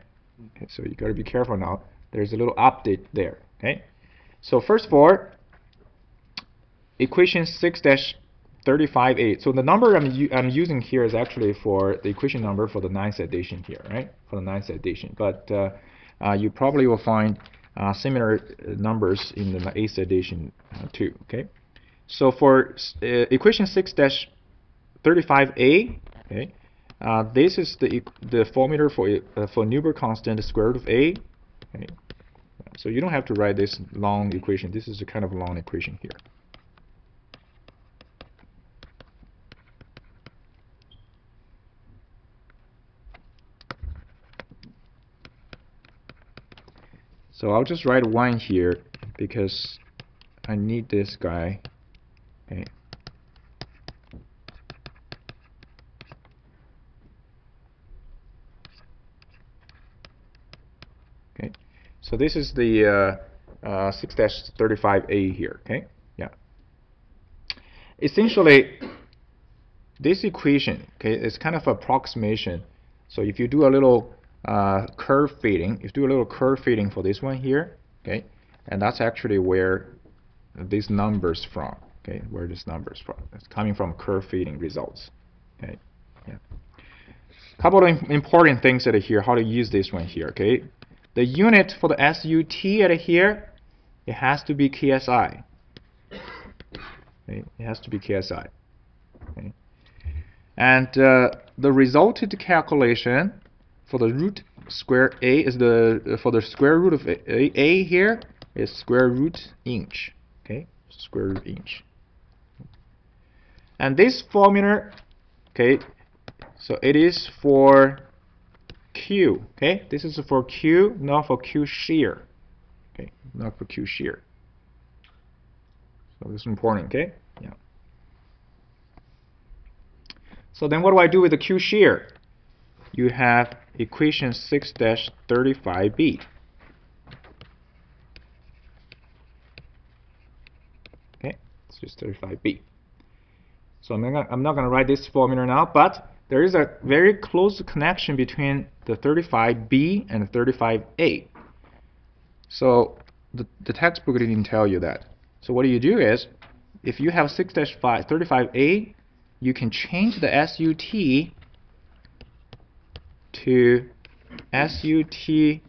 okay, so you got to be careful now. There's a little update there. Okay, so first of all, equation 6-35A. So the number I'm using here is actually for the equation number for the ninth addition here, right? For the ninth addition, but you probably will find similar numbers in the eighth addition too. Okay, so for equation 6-35A, okay, this is the formula for Newberg constant square root of A. Okay, so you don't have to write this long equation. This is a kind of long equation here. So I'll just write 1 here because I need this guy. Okay. Okay. So this is the 6-35A here. Okay. Yeah. Essentially, this equation, okay, is kind of approximation. So if you do a little curve fitting, for this one here, okay, and that's actually where these numbers from, okay, where this numbers from. It's coming from curve fitting results, okay. Yeah. Couple of important things that are here, how to use this one here, okay. The unit for the SUT at here, it has to be KSI. Okay, it has to be KSI. Okay. And the resulted calculation for the root square A is for the square root of A here is square root inch. Okay, square root inch. And this formula, okay, so it is for Q. Okay, this is for Q, not for Q shear. Okay, not for Q shear. So this is important. Okay, yeah. So then what do I do with the Q shear? You have equation 6-35B. Okay, it's just 35B. So I'm not going to write this formula now, but there is a very close connection between the 35B and the 35A. So the textbook didn't tell you that. So what you do is, if you have 6-35A, you can change the SUT to SUT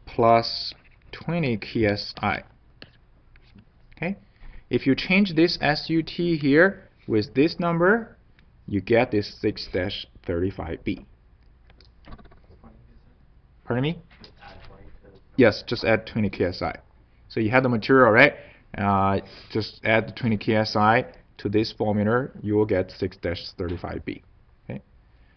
plus 20 KSI. Okay, if you change this SUT here with this number, you get this 6-35B. Pardon me? Yes, just add 20 KSI. So you have the material, right? Just add the 20 KSI to this formula, you will get 6-35B. Okay?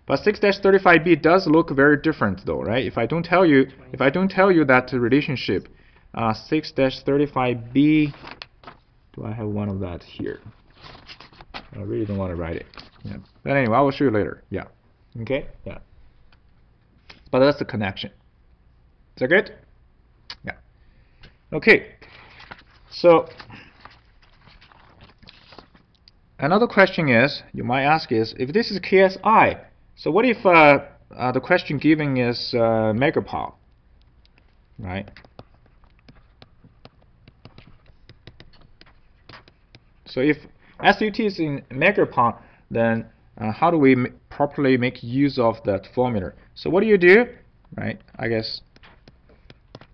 But 6-35B does look very different though, right? If I don't tell you that relationship, 6-35B, do I have one of that here? I really don't want to write it. Yeah. But anyway, I will show you later. Yeah. Okay? Yeah. But that's the connection. Is that good? Yeah. Okay. So another question is, you might ask is, if this is KSI, so what if the question given is megapascal, right? So if SUT is in megapascal, then how do we properly make use of that formula? So what do? Right? I guess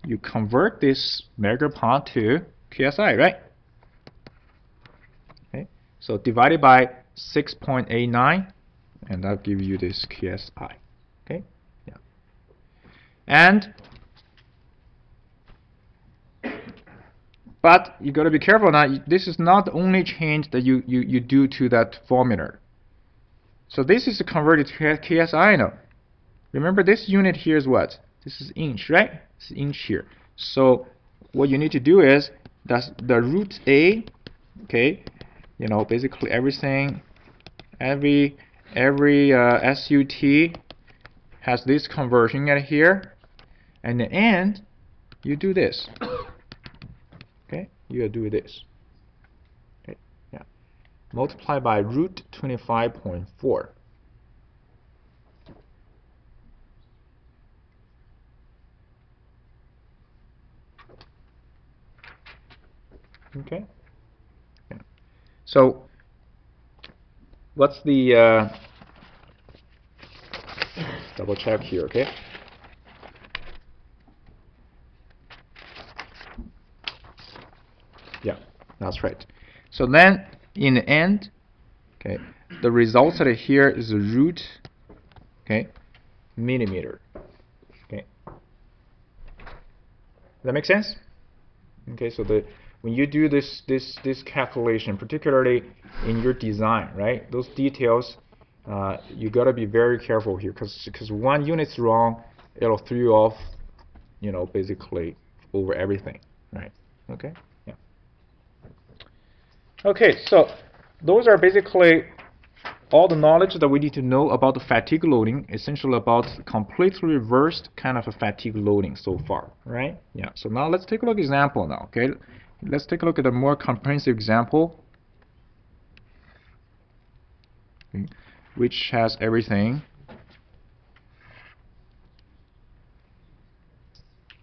you convert this megapascal to KSI, right? Okay. So divided by 6.89, and that'll give you this KSI. Okay. Yeah. And but you got to be careful now. This is not the only change that you do to that formula. So this is converted to KSI now. Remember, this unit here is what? This is inch, right? This is inch here. So what you need to do is that's the root A. Okay, you know, basically everything, every SUT has this conversion at here, and the end you do this. Okay, you do this. Okay, yeah, multiply by root 25.4. Okay. Yeah. So what's the double check here? Okay. Yeah, that's right. So then, in the end, okay, the result that here is root, okay, millimeter. Okay, does that make sense? Okay, so when you do this calculation, particularly in your design, right, those details, you gotta be very careful here, because one unit's wrong, it'll throw you off, you know, basically over everything, right? Okay. Okay, so those are basically all the knowledge that we need to know about the fatigue loading, essentially about completely reversed kind of a fatigue loading so far, right? Yeah, so now let's take a look at example now, okay? Let's take a look at a more comprehensive example, okay, which has everything.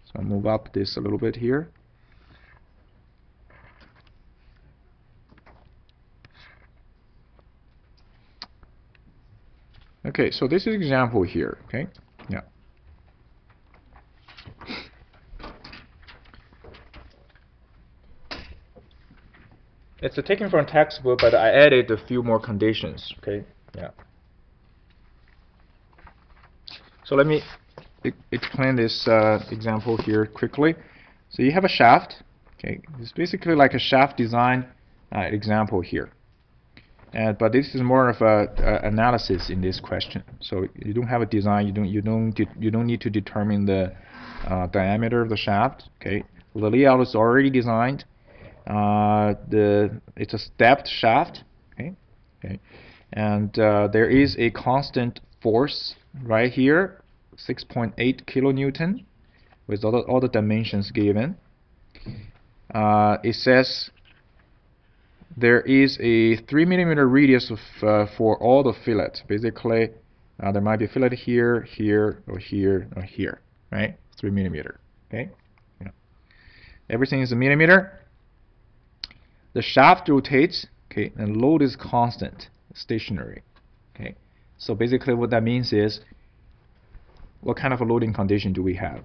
So I'll move up this a little bit here. Okay, so this is example here, okay? Yeah. It's taken from a textbook, but I added a few more conditions, okay? Yeah. So let me explain this example here quickly. So you have a shaft, okay? It's basically like a shaft design example here. But this is more of a analysis in this question. So you don't have a design. You don't need to determine the diameter of the shaft. Okay, the layout is already designed. It's a stepped shaft. Okay, and there is a constant force right here, 6.8 kilonewton, with all the dimensions given. It says there is a 3 millimeter radius of, for all the fillet. Basically, there might be a fillet here, here, or here, or here, right? 3 millimeter. Okay. Yeah. Everything is a millimeter. The shaft rotates. Okay, and load is constant, stationary. Okay. So basically, what that means is, what kind of a loading condition do we have?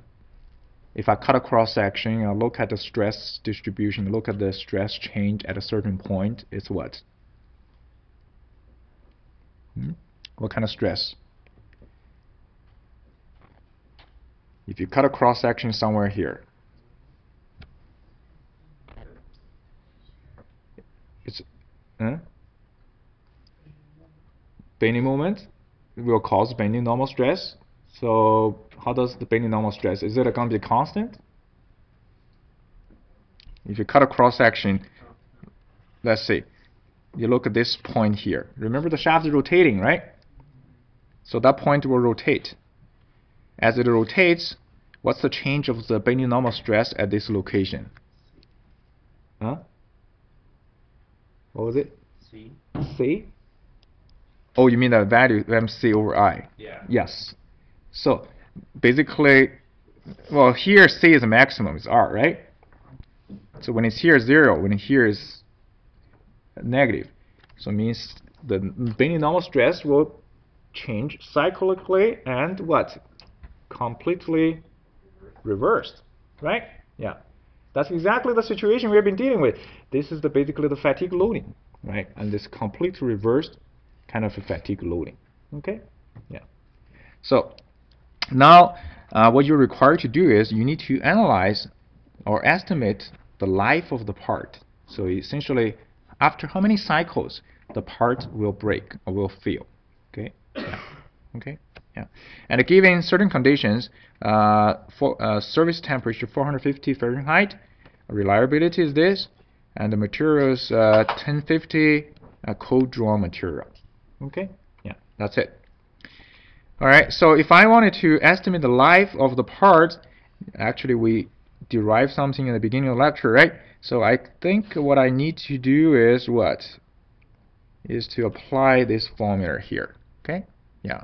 If I cut a cross section, I look at the stress distribution, look at the stress change at a certain point, it's what? What kind of stress? If you cut a cross section somewhere here, it's bending moment will cause bending normal stress. So how does the bending normal stress? Is it going to be constant? If you cut a cross section, let's see, you look at this point here. Remember the shaft is rotating, right? So that point will rotate. As it rotates, what's the change of the bending normal stress at this location? Huh? What was it? C. C? Oh, you mean the value MC over I? Yeah. Yes. So basically, well, here C is a maximum, it's R, right? So when it's here 0, when here is negative, so it means the bending normal stress will change cyclically and what? Completely reversed, right? Yeah. That's exactly the situation we've been dealing with. This is basically the fatigue loading, right? And this completely reversed kind of a fatigue loading. Okay? Yeah. So now what you're required to do is you need to analyze or estimate the life of the part. So essentially, after how many cycles the part will break or will fail. Okay? Yeah. Okay? Yeah. And given certain conditions, for service temperature 450 Fahrenheit, reliability is this, and the material is 1050 cold drawn material. Okay? Yeah, that's it. All right. So if I wanted to estimate the life of the part, actually we derived something in the beginning of the lecture, right? So I think what I need to do is what? Is to apply this formula here. Okay? Yeah.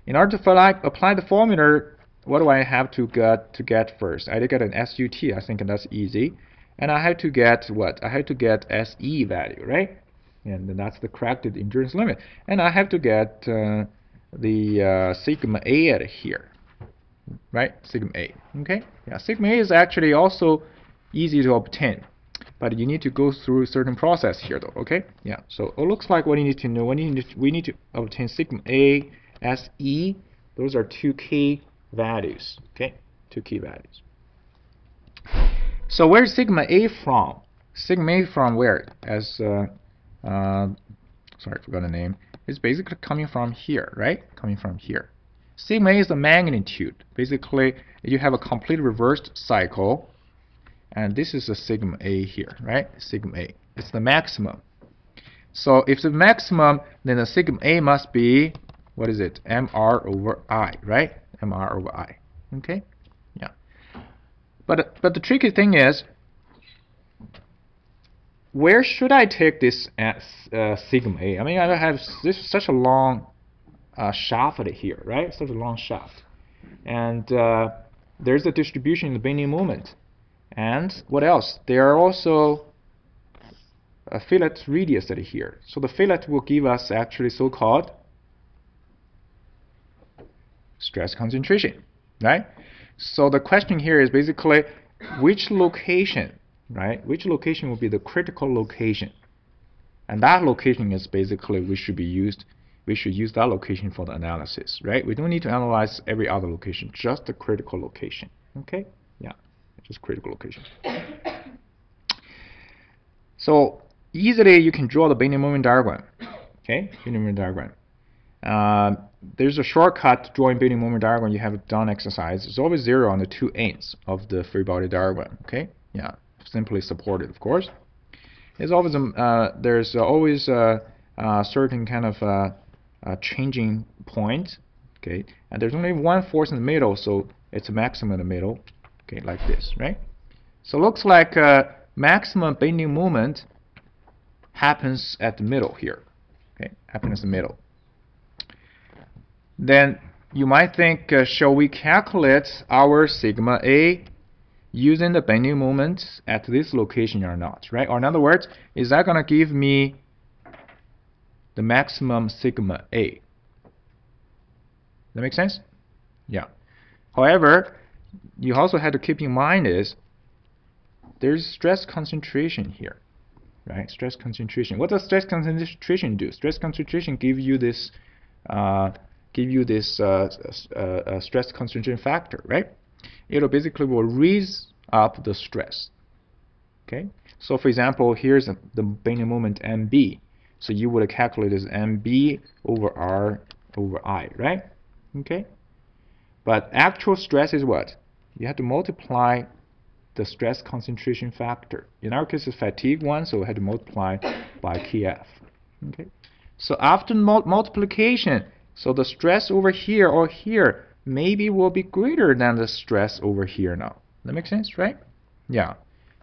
In order to apply the formula, what do I have to get first? I had to get an SUT. I think that's easy. And I have to get what? I have to get SE value, right? And then that's the corrected endurance limit. And I have to get the sigma A at here, right? Sigma A. Okay? Yeah. Sigma A is actually also easy to obtain, but you need to go through a certain process here, though. Okay? Yeah. So it looks like what you need to know. We need to obtain sigma A, SE. Those are two key values. Okay? Two key values. So where's sigma A from? Sigma A from where? As sorry, I forgot the name. It's basically coming from here, right? Coming from here. Sigma A is the magnitude. Basically, you have a complete reversed cycle, and this is the sigma A here, right? Sigma A. It's the maximum. So if the maximum, then the sigma A must be, what is it? MR over I, right? MR over I. Okay? Yeah. But the tricky thing is, where should I take this sigma A? I mean, I have such a long shaft here, right? Such a long shaft. And there's a distribution in the bending moment. And what else? There are also a fillet radius at here. So the fillet will give us actually so-called stress concentration, right? So the question here is basically which location, right? Which location will be the critical location? And that location is basically we should use that location for the analysis, right? We don't need to analyze every other location, just the critical location. Okay? Yeah, just critical location. So easily you can draw the bending moment diagram. Okay, bending moment diagram. There's a shortcut to drawing bending moment diagram. You have done exercise. It's always 0 on the two ends of the free body diagram. Okay, yeah, simply supported, of course. There's always a certain kind of changing point. Okay, and there's only one force in the middle, so it's a maximum in the middle. Okay, like this, right? So it looks like maximum bending moment happens at the middle here. Okay, happens in the middle. Then you might think, shall we calculate our sigma A using the bending moment at this location or not, right? Or in other words, is that going to give me the maximum sigma A? That make sense? Yeah. However, you also have to keep in mind is there's stress concentration here, right? Stress concentration. What does stress concentration do? Stress concentration gives you give you this stress concentration factor, right? It'll basically will raise up the stress. Okay. So for example, here's the bending moment MB. So you would calculate as MB over R over I, right? Okay. But actual stress is what? You have to multiply the stress concentration factor. In our case, it's fatigue one, so we had to multiply by Kf. Okay. So after multiplication, so the stress over here or here maybe will be greater than the stress over here now. That makes sense, right? Yeah.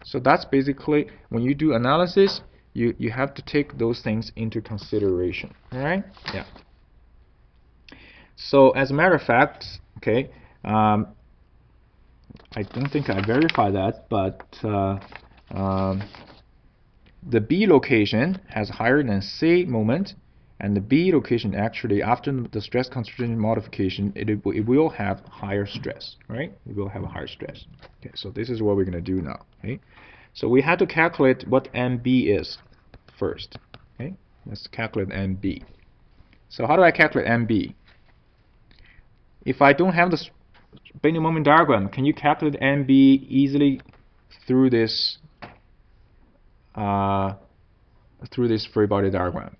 So that's basically when you do analysis, you have to take those things into consideration. All right? Yeah. So as a matter of fact, okay, I don't think I verified that, but the B location has higher than C moment, and the B location actually after the stress concentration modification, it will have higher stress, right? It will have a higher stress. Okay, so this is what we're going to do now. Okay, so we had to calculate what MB is first. Okay, let's calculate MB. So how do I calculate MB? If I don't have the bending moment diagram, can you calculate MB easily through this free body diagram?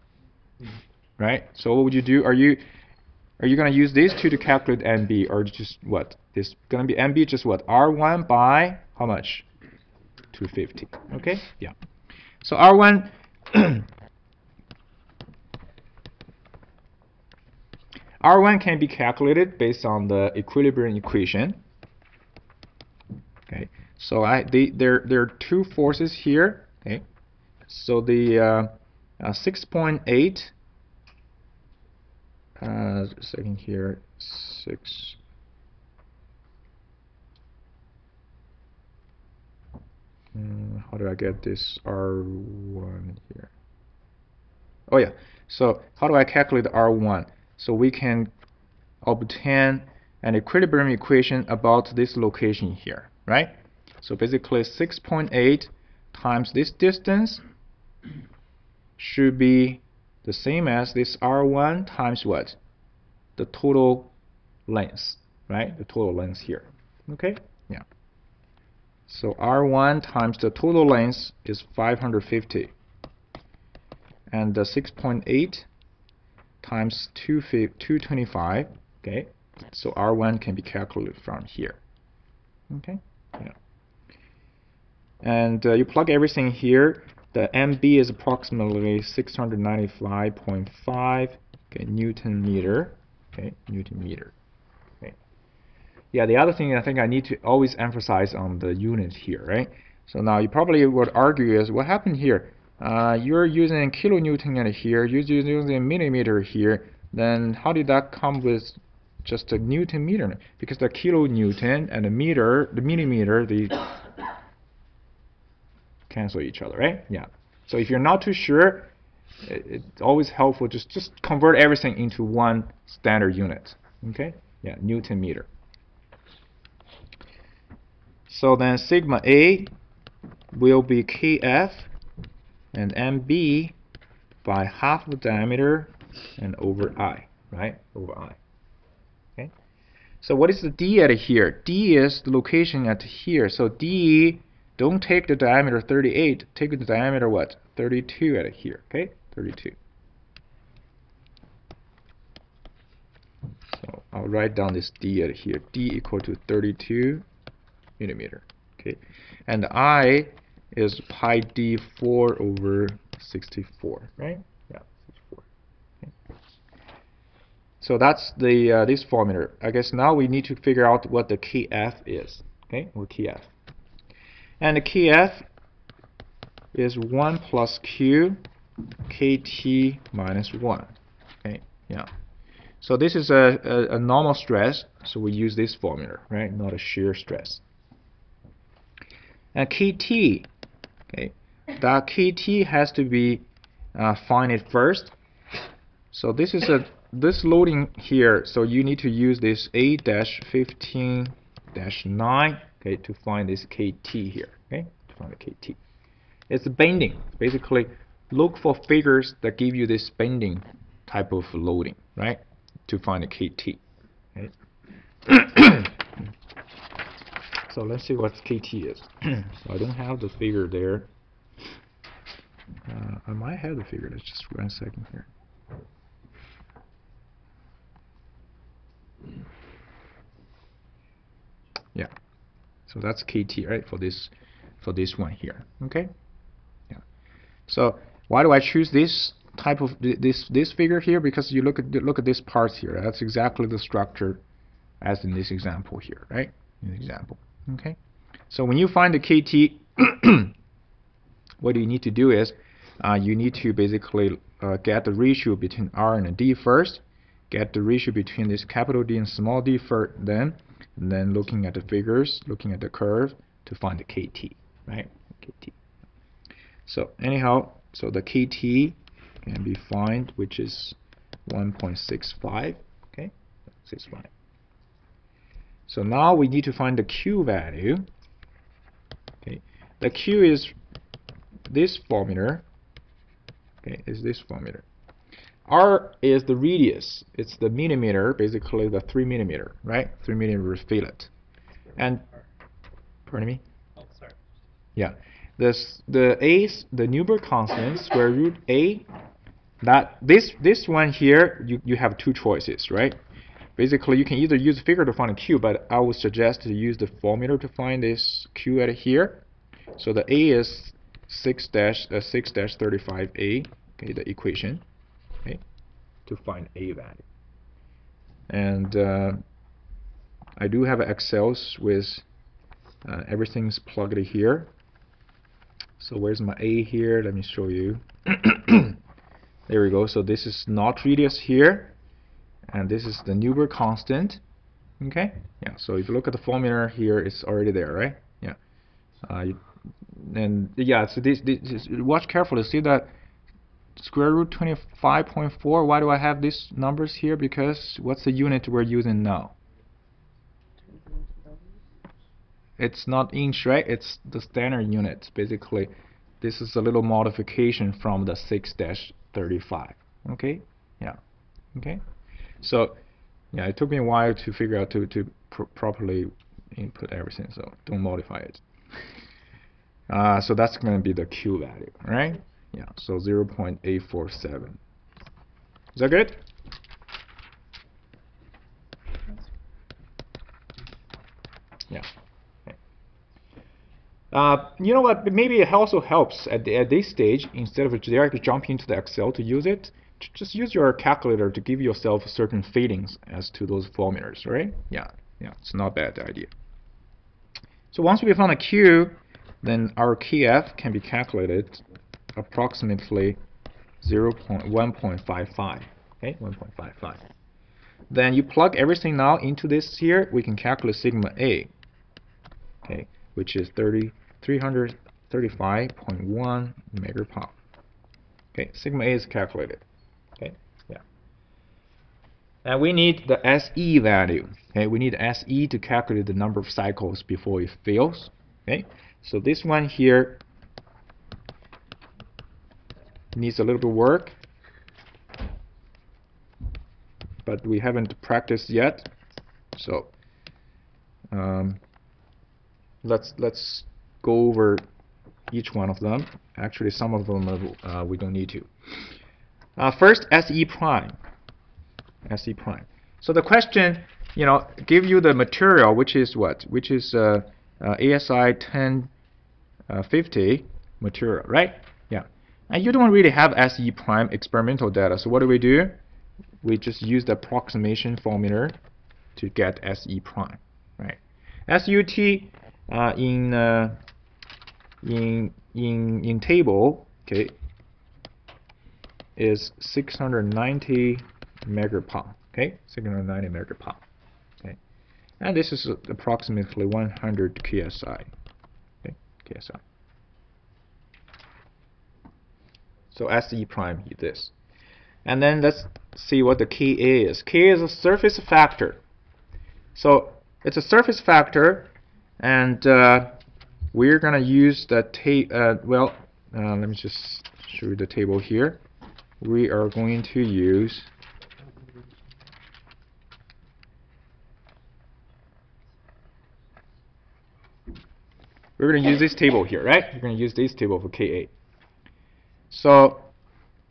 Right? So what would you do? Are you going to use these two to calculate MB, or just what? This going to be MB just what? R1 by how much? 250. Okay? Yeah. So R1 R1 can be calculated based on the equilibrium equation. Okay, so there are two forces here. Okay, so the 6.8. Second here, 6. How do I get this R1 here? Oh yeah. So how do I calculate the R1? So we can obtain an equilibrium equation about this location here, right? So basically 6.8 times this distance should be the same as this R1 times what? The total length, right? The total length here. Okay? Yeah. So R1 times the total length is 550. And the 6.8 times 225, okay? So R1 can be calculated from here. Okay? Yeah. And you plug everything here. The MB is approximately 695.5 Newton meter. Okay, Newton meter. Okay. Yeah, the other thing I think I need to always emphasize on the unit here, right? So now you probably would argue is what happened here? You're using kilonewton and here, you're using millimeter here. Then how did that come with just a Newton meter? Because the kilonewton and the meter, the millimeter, they cancel each other, right? Yeah. So if you're not too sure, it's always helpful just convert everything into one standard unit. Okay? Yeah, Newton meter. So then sigma A will be Kf and MB by half the diameter and over I, right? Over I. Okay. So what is the D at here? D is the location at here. So D, don't take the diameter 38. Take the diameter what? 32 at here. Okay, 32. So I'll write down this D at here. D equal to 32 millimeter. Okay, and I is pi d4 over 64, right? Yeah, 64. Okay. So that's the this formula. I guess now we need to figure out what the Kf is. Okay, or Kf. And the Kf is 1 plus Q Kt minus 1. Okay, yeah. So this is a normal stress, so we use this formula, right? Not a shear stress. And Kt, okay, that Kt has to be find it first. So this is this loading here. So you need to use this 8-15-9, okay, to find this Kt here. Okay, to find the Kt. It's bending. Basically, look for figures that give you this bending type of loading, right? to find the KT. Okay? So let's see what KT is. So I don't have the figure there. I might have the figure. Let's just 1 second here. Yeah. So that's KT, right? For this one here. Okay. Yeah. So why do I choose this type of this figure here? Because you look at this part here. That's exactly the structure as in this example here, right? In the example. Okay. So when you find the KT, what you need to do is you need to basically get the ratio between R and D first, get the ratio between this capital D and small d first, then looking at the figures, looking at the curve to find the KT, right? KT. So anyhow, so the KT can be found, which is 1.65. Okay, 65. So now we need to find the Q value. Okay, the Q is this formula. Okay, is this formula. R is the radius. It's the millimeter, basically the 3 millimeter, right? 3 millimeter fillet. And pardon me. Oh, sorry. Yeah, the Newberg constant, square root A. That this one here, you have two choices, right? Basically, you can either use the figure to find a Q, but I would suggest to use the formula to find this Q at here. So the A is 6-35A, okay, the equation, okay, to find A value. And I do have Excels with everything's plugged here. So where's my A here? Let me show you. There we go. So this is not radius here, and this is the Newberg constant. Okay, yeah. So if you look at the formula here, it's already there, right? Yeah. And yeah, so this watch carefully. See that square root 25.4. Why do I have these numbers here? Because what's the unit we're using now? It's not inch, right? It's the standard unit. Basically, this is a little modification from the 6-35. Okay, yeah, okay. So yeah, it took me a while to figure out to properly input everything. So don't modify it. So that's going to be the Q value, right? Yeah, so 0.847. Is that good? Yeah. Okay. You know what? Maybe it also helps at this stage, instead of directly jumping into the Excel to use it, just use your calculator to give yourself certain feelings as to those formulas, right? Yeah, yeah, it's not a bad idea. So once we found a Q, then our KF can be calculated approximately 1.55. Okay, 1.55. Then you plug everything now into this here. We can calculate sigma A. Okay, which is 335.1 megapound. Okay, sigma A is calculated. Okay, yeah. And we need the SE value. Okay, we need SE to calculate the number of cycles before it fails. Okay, so this one here needs a little bit of work, but we haven't practiced yet. So let's go over each one of them. Actually, some of them we don't need to. First, SE prime. SE prime. So the question, you know, give you the material, which is what? Which is ASI 1050 material, right? Yeah. And you don't really have SE prime experimental data. So what do? We just use the approximation formula to get SE prime, right? SUT in table, okay, is 690 megapound. Okay, 690 megapound. Okay, and this is approximately 100 KSI. Okay, KSI. So SE prime is this. And then let's see what the K is. K is a surface factor. So it's a surface factor, and we're gonna use the let me just show you the table here. We are going to use we're going to use this table here, right? We're going to use this table for Ka. So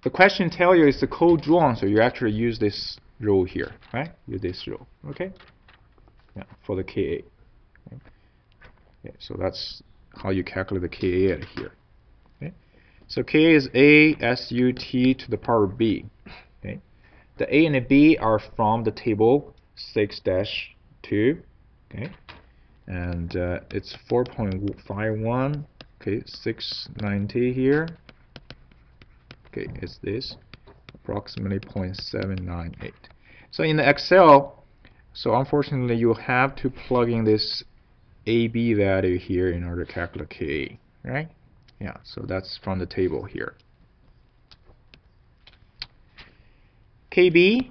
the question tell you is the code drawn, so you actually use this row here, right? Use this row, okay? Yeah, for the Ka. Okay. Okay, so that's how you calculate the Ka at here. Okay? So Ka is A SUT to the power B. Okay? The A and the B are from the table 6-2. Okay? And it's 4.51. Okay, 690 here. Okay, it's this approximately 0.798. So in the Excel, so unfortunately you have to plug in this AB value here in order to calculate Ka, right? Yeah, so that's from the table here. KB,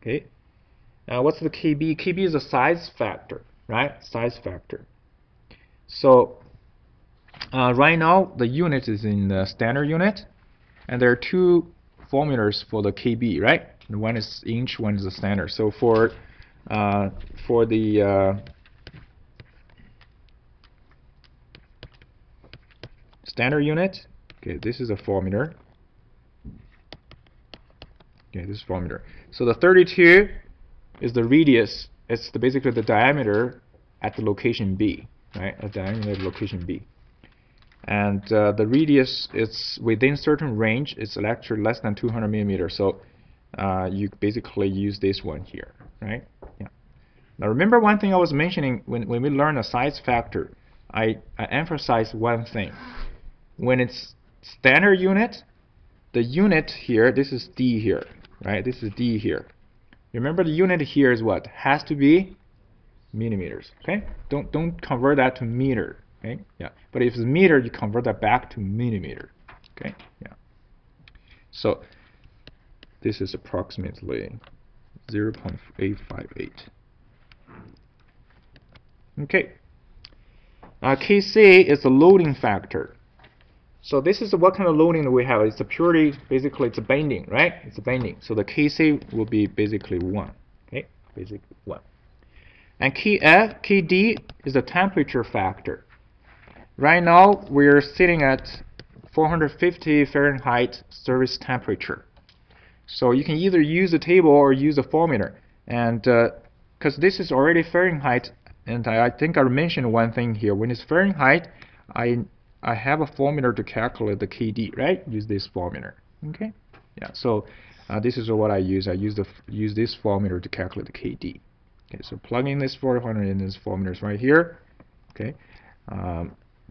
okay. Now what's the KB? KB is a size factor, right? Size factor. So right now the unit is in the standard unit, and there are two formulas for the KB, right? One is inch, one is the standard. So for the standard unit, okay, this is a formula. Okay, this is formula. So the 32 is the radius. It's basically the diameter at the location B, right? A diameter at location B. And the radius is within certain range. It's actually less than 200 millimeters. So you basically use this one here, right? Yeah. Now remember one thing I was mentioning when we learn a size factor. I emphasize one thing. When it's standard unit, the unit here, this is D here, right? This is D here. Remember the unit here is what? Has to be millimeters, okay? Don't convert that to meter, okay? Yeah. But if it's meter, you convert that back to millimeter, okay? Yeah. So this is approximately 0.858. Okay. Kc is the loading factor. So this is what kind of loading that we have. It's a purely, basically, it's a bending, right? It's a bending. So the Kc will be basically 1. Okay, basically 1. And Kd is the temperature factor. Right now, we're sitting at 450 Fahrenheit service temperature. So you can either use the table or use the formula. And because this is already Fahrenheit, and I think I mentioned one thing here. When it's Fahrenheit, I have a formula to calculate the Kd, right? Use this formula. Okay. Yeah. So this is what I use. I use this formula to calculate the Kd. Okay. So plug in this 400 in this formula right here. Okay.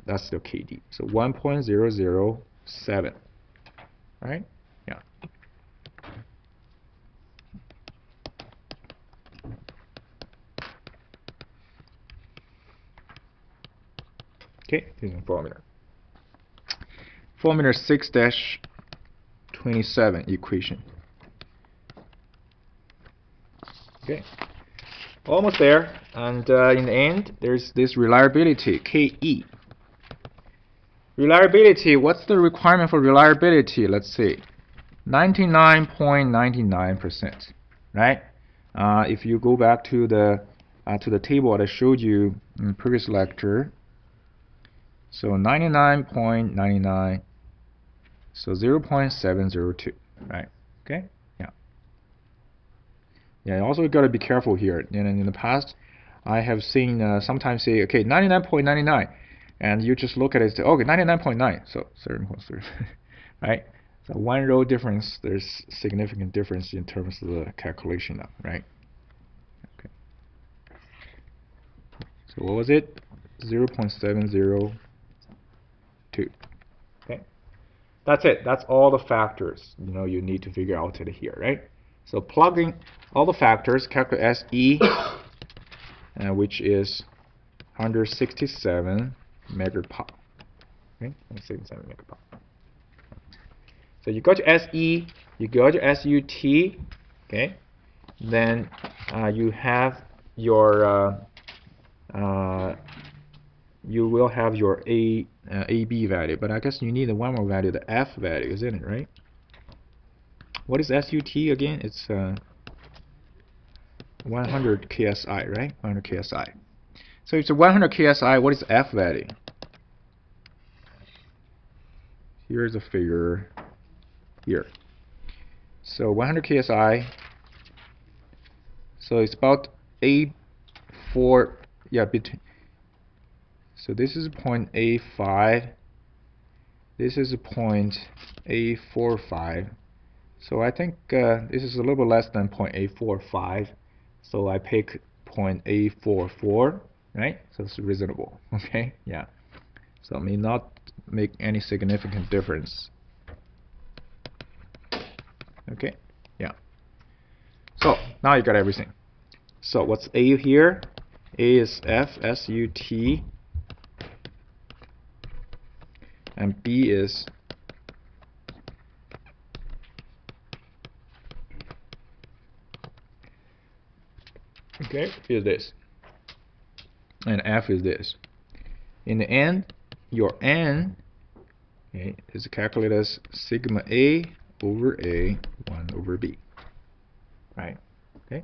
That's the Kd. So 1.007. Right? Yeah. Okay. Here's the formula. Formula 6-27 equation. Okay, almost there. And in the end, there's this reliability, Ke. Reliability, what's the requirement for reliability? Let's see, 99.99%, right? If you go back to the table that I showed you in the previous lecture, so 99.99. So 0.702, right? Okay, yeah. Yeah, also got to be careful here. In the past, I have seen sometimes say, okay, 99.99, and you just look at it and say, okay, 99.9, so 7.3, right? So one row difference, there's significant difference in terms of the calculation now, right? Okay. So what was it? 0.702. Okay. That's it. That's all the factors you need to figure out it here, right? So plugging all the factors, calculate SE, which is 167 megapop. Okay, 167 megapop. So you got your SE, you got your SUT, okay? Then you have your you will have your AB value, but I guess you need one more value, the F value, isn't it, right? What is SUT again? It's 100 KSI, right? 100 KSI. So it's 100 KSI. What is F value? Here's a figure here. So 100 KSI. So it's about A4. Yeah, between. So this is point A5. This is point A45. So I think this is a little bit less than point A45. So I pick point A44, right? So it's reasonable. Okay, yeah. So it may not make any significant difference. Okay, yeah. So now you got everything. So what's A here? A is F, S-U-T, and B is is this, and F is this. In the end, your N is calculated as sigma A over A 1 over B, right? Okay.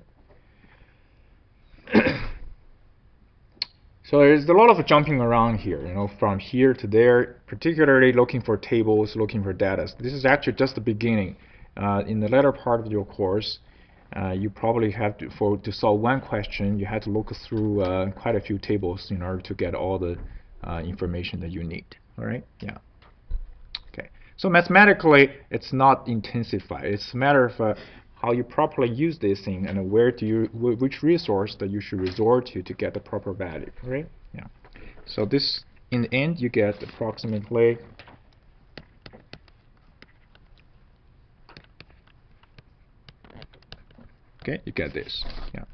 So there's a lot of jumping around here, from here to there, particularly looking for tables, looking for data. This is actually just the beginning. In the latter part of your course, you probably have to solve one question, you have to look through quite a few tables in order to get all the information that you need. All right? Yeah. Okay. So mathematically, it's not intensified. It's a matter of how you properly use this thing and which resource that you should resort to get the proper value. Right? Yeah. So this, in the end, you get approximately. Okay, you get this. Yeah.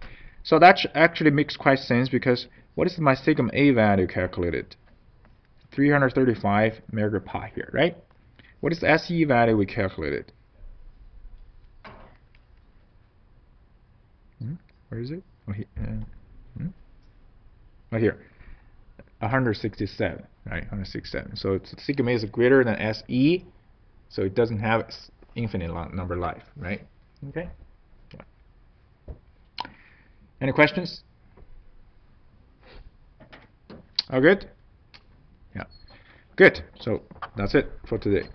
So that actually makes quite sense, because what is my sigma A value calculated? 335 megaparsec here, right? What is the SE value we calculated? Where is it? Oh, here. Right here. 167, right? 167. So sigma is greater than SE, so it doesn't have infinite number life, right? Okay. Any questions? All good? Yeah. Good. So that's it for today.